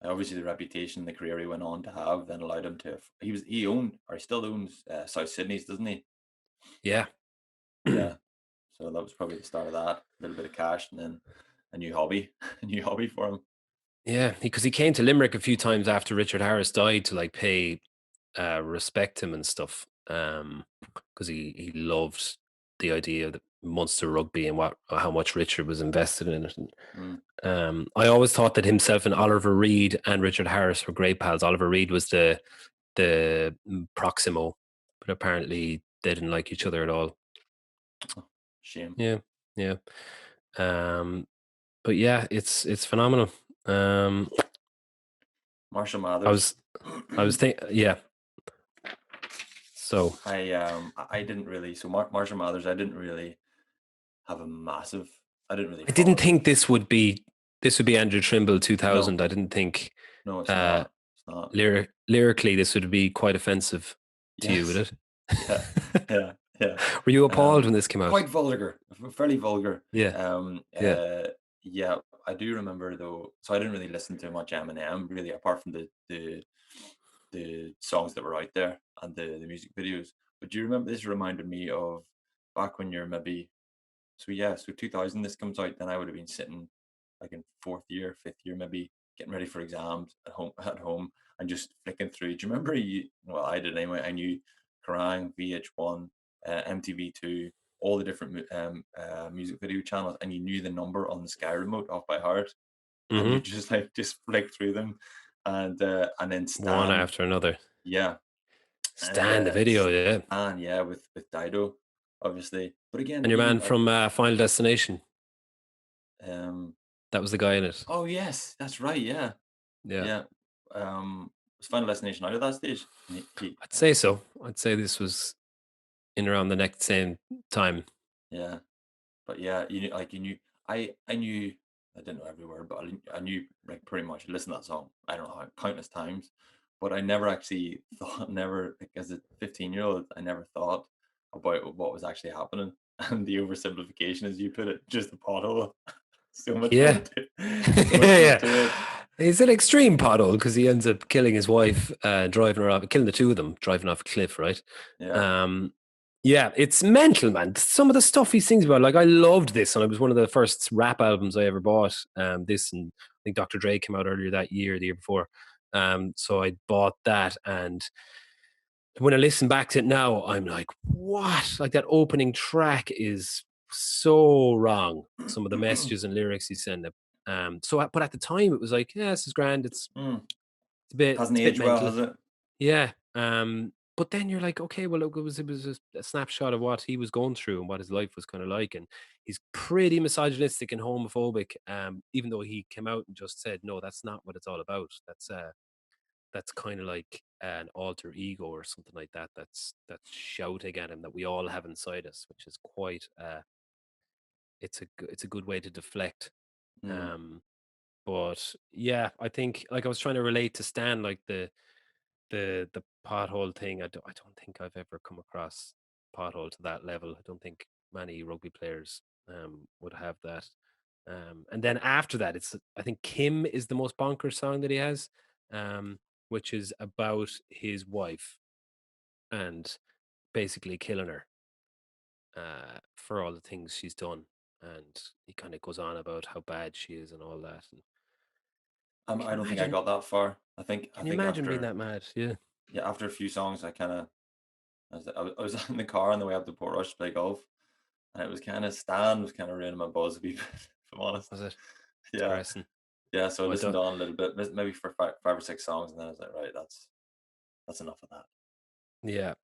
obviously the reputation, the career he went on to have, then allowed him to. He owned, or he still owns, South Sydney's, doesn't he? Yeah. Yeah. So that was probably the start of that. A little bit of cash, and then a new hobby for him. Yeah, because he came to Limerick a few times after Richard Harris died to like pay respect him and stuff. Because he loved the idea of the Munster rugby and how much Richard was invested in it. And, I always thought that himself and Oliver Reed and Richard Harris were great pals. Oliver Reed was the Proximo, but apparently they didn't like each other at all. Shame. Yeah. But yeah, it's phenomenal. Marshall Mathers. I was thinking, yeah. So I didn't really. So Marshall Mathers, I didn't really have a massive. I didn't think this would be Andrew Trimble 2000. No. I didn't think. No, it's not. It's not. Lyrically, this would be quite offensive to you, would it? Yeah. Were you appalled when this came out? Quite vulgar, fairly vulgar. Yeah. Yeah. I do remember though. So I didn't really listen to much Eminem really, apart from the songs that were out there and the music videos. But do you remember? This reminded me of back when you're maybe. So 2000. This comes out, then I would have been sitting like in 4th year, 5th year, maybe getting ready for exams at home, and just flicking through. Do you remember? Well, I did anyway. I knew Kerrang, VH1, MTV2, all the different music video channels, and you knew the number on the Sky remote off by heart, and you just flick through them, and then Stan, one after another. Yeah, Stan, the video, yeah, and yeah, with Dido, obviously, but again, and your man from Final Destination. That was the guy in it. Oh yes, that's right. Yeah. Yeah. Was Final Destination out at that stage? I'd say so. I'd say this was in around the next same time. Yeah, but yeah, you knew. I knew. I didn't know every word, but I knew like pretty much. Listen to that song. I don't know how countless times, but I never actually thought. Never like, as a 15-year-old, I never thought about what was actually happening. And the oversimplification, as you put it, just a pothole. So much Yeah. more to it. He's an extreme pothole because he ends up killing his wife, driving her off, killing the two of them, driving off a cliff, right? Yeah. It's mental, man. Some of the stuff he sings about, like I loved this, and it was one of the first rap albums I ever bought. This, and I think Dr. Dre came out earlier that year, the year before. So I bought that, and when I listen back to it now, I'm like, what? Like that opening track is so wrong. Some of the messages and lyrics he sent. But at the time it was like, yeah, this is grand. It's a bit, Hasn't it's a bit aged well, mental. has it? Yeah. But then you're like, okay, well, look, it was a snapshot of what he was going through and what his life was kind of like. And he's pretty misogynistic and homophobic. Even though he came out and just said, no, that's not what it's all about. That's kind of like an alter ego or something like that. That's shouting at him that we all have inside us, which is quite. It's a good way to deflect. But yeah, I think like I was trying to relate to Stan, like the pothole thing. I don't think I've ever come across pothole to that level. I don't think many rugby players would have that. And then after that, I think Kim is the most bonkers song that he has, which is about his wife and basically killing her for all the things she's done. And he kind of goes on about how bad she is and all that. And I don't think I got that far. Can you imagine being that mad? Yeah. Yeah, after a few songs, I was in the car on the way up to Portrush to play golf, and it was kind of Stan was kind of ruining my buzz a wee bit, if I'm honest. Was it? Yeah. Yeah, so I listened on a little bit, maybe for five or six songs, and then I was like, right, that's enough of that. Yeah.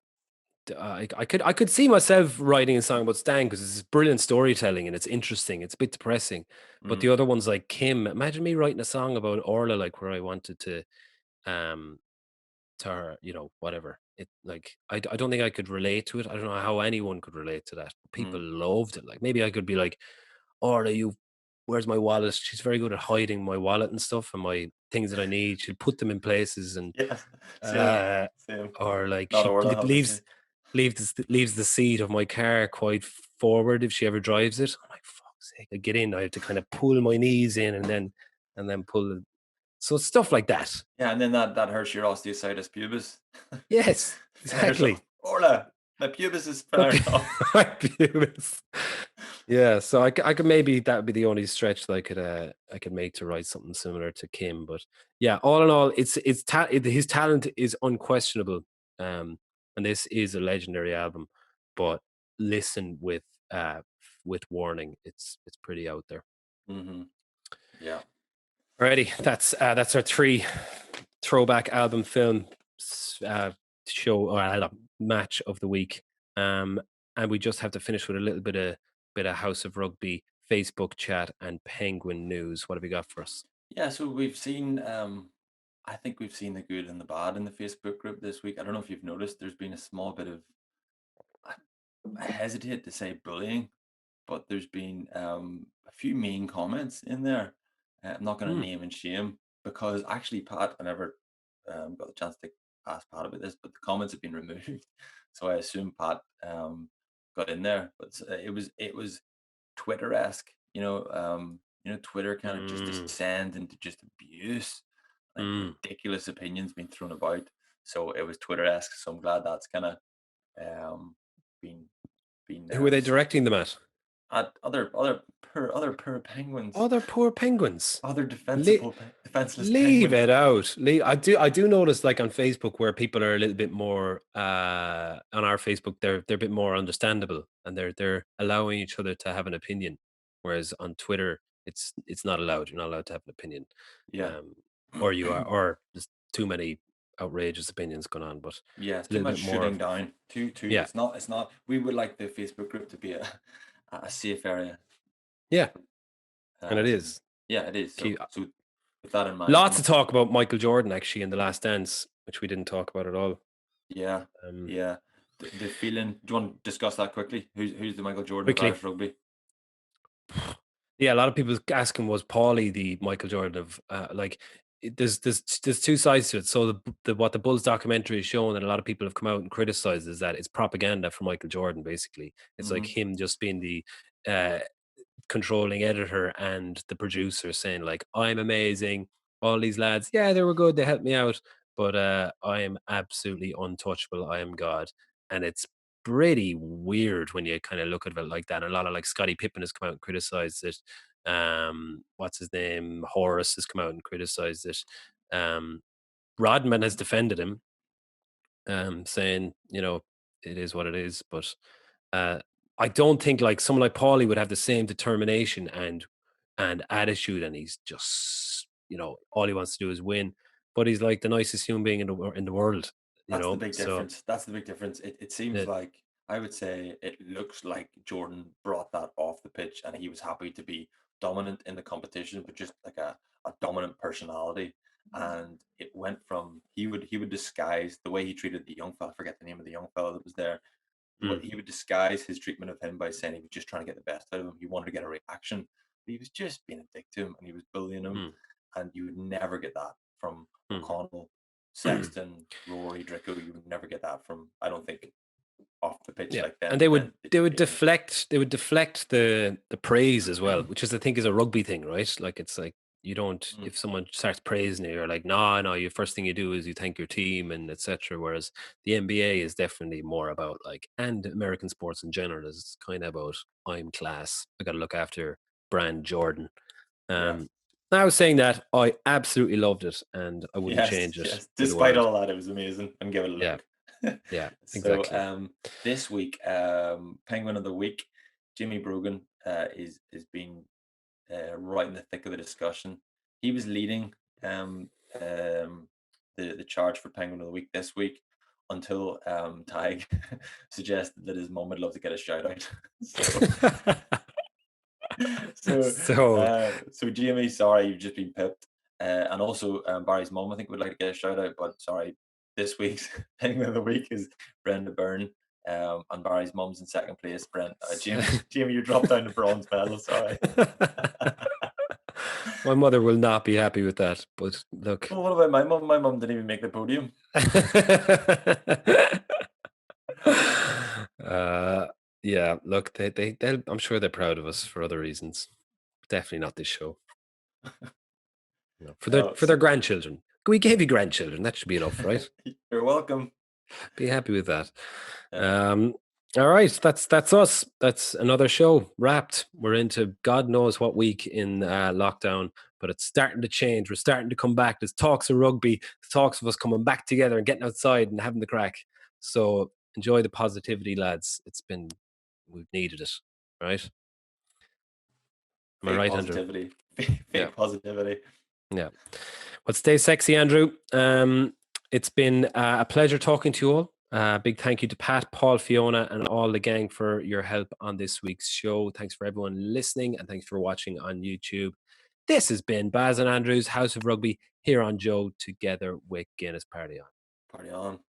I could see myself writing a song about Stan because it's brilliant storytelling and it's interesting. It's a bit depressing, but the other ones like Kim. Imagine me writing a song about Orla, like where I wanted to her, whatever. It like I don't think I could relate to it. I don't know how anyone could relate to that. People loved it. Like maybe I could be like, Orla, where's my wallet? She's very good at hiding my wallet and stuff and my things that I need. She'll put them in places and Same. or like Not she Orla, leaves the seat of my car quite forward if she ever drives it. I'm like, fuck's sake, I get in, I have to kind of pull my knees in and then pull it. So stuff like that. Yeah, and then that hurts your osteocytis pubis. Yes, exactly. Orla, my pubis is firing off. My pubis. Yeah, so I could maybe that would be the only stretch that I could make to write something similar to Kim. But yeah, all in all, his talent is unquestionable. And this is a legendary album, but listen with warning. It's pretty out there. Yeah. Alrighty, that's our 3 throwback album film show or match of the week. And we just have to finish with a little bit of House of Rugby Facebook chat and Penguin news. What have you got for us? Yeah, so we've seen I think we've seen the good and the bad in the Facebook group this week. I don't know if you've noticed, there's been a small bit of, I hesitate to say bullying, but there's been a few mean comments in there. I'm not going to name and shame because actually, Pat, I never got the chance to ask Pat about this, but the comments have been removed. So I assume Pat got in there, but it was Twitter-esque, Twitter kind of just descend into just abuse, like ridiculous opinions being thrown about. So it was Twitter-esque. So I'm glad that's kind of been. Who are they directing them at? At other poor penguins. Other poor penguins. Other defenseless leave penguins. it out. I do notice, like on Facebook, where people are a little bit more on our Facebook, they're a bit more understandable and they're allowing each other to have an opinion, whereas on Twitter it's not allowed. You're not allowed to have an opinion. Yeah. Or you are, or there's too many outrageous opinions going on. But yeah, too much shooting down. Too. Yeah. It's not. We would like the Facebook group to be a safe area. Yeah. And it is. Yeah, it is. So with that in mind, lots to talk about Michael Jordan actually in The Last Dance, which we didn't talk about at all. Yeah, yeah. The feeling. Do you want to discuss that quickly? Who's the Michael Jordan of Irish rugby? Yeah, a lot of people asking, was Paulie the Michael Jordan of there's two sides to it. So what the Bulls documentary is showing, and a lot of people have come out and criticized, is that it's propaganda for Michael Jordan. Basically, it's like him just being the controlling editor and the producer saying like, I'm amazing, all these lads, yeah, they were good, they helped me out, but I am absolutely untouchable, I am God. And it's pretty weird when you kind of look at it like that. And a lot of like Scottie Pippen has come out and criticized it. What's his name, Horace, has come out and criticized it. Rodman has defended him, saying, it is what it is. But I don't think like someone like Paulie would have the same determination and attitude, and he's just, all he wants to do is win. But he's like the nicest human being in the world. That's the big difference. That's the big difference. It seems like, I would say, it looks like Jordan brought that off the pitch, and he was happy to be dominant in the competition, but just like a dominant personality. And it went from he would disguise the way he treated the young fella. I forget the name of the young fella that was there. He would disguise his treatment of him by saying he was just trying to get the best out of him. He wanted to get a reaction, but he was just being a dick to him, and he was bullying him. And you would never get that from O'Connell, Sexton, Rory, Dricko. You would never get that from, I don't think, off the pitch like that. And they would deflect the praise as well, which is, I think, is a rugby thing, right? Like, it's like, you don't, if someone starts praising you, you're like, no, you first thing you do is you thank your team and etc. Whereas the NBA is definitely more about like, and American sports in general is kind of about, I'm class, I got to look after brand Jordan. I was saying that I absolutely loved it, and I wouldn't change it. Yes. Despite all that, it was amazing, and give it a look. Yeah, exactly. So this week, Penguin of the Week, Jimmy Brogan is being right in the thick of the discussion. He was leading the charge for Penguin of the Week this week until Tadhg suggested that his mum would love to get a shout out. So Jimmy, sorry, you've just been pipped. And also Barry's mum, I think, would like to get a shout out, but sorry, this week's Penguin of the Week is Brenda Byrne. And Barry's mum's in second place. Jimmy, you dropped down the bronze medal. Sorry. My mother will not be happy with that. But look, well, what about my mum? My mum didn't even make the podium. Yeah, look, they'll, I'm sure they're proud of us for other reasons. Definitely not this show. No, for their grandchildren. We gave you grandchildren. That should be enough, right? You're welcome. Be happy with that. All right, that's us. That's another show wrapped. We're into God knows what week in lockdown, but it's starting to change. We're starting to come back. There's talks of rugby, there's talks of us coming back together and getting outside and having the crack. So enjoy the positivity, lads. We've needed it, right? Am I right, Andrew? Fake positivity. Yeah. But stay sexy, Andrew. It's been a pleasure talking to you all. Big thank you to Pat, Paul, Fiona, and all the gang for your help on this week's show. Thanks for everyone listening, and thanks for watching on YouTube. This has been Baz and Andrew's House of Rugby here on Joe, together with Guinness. Party on. Party on.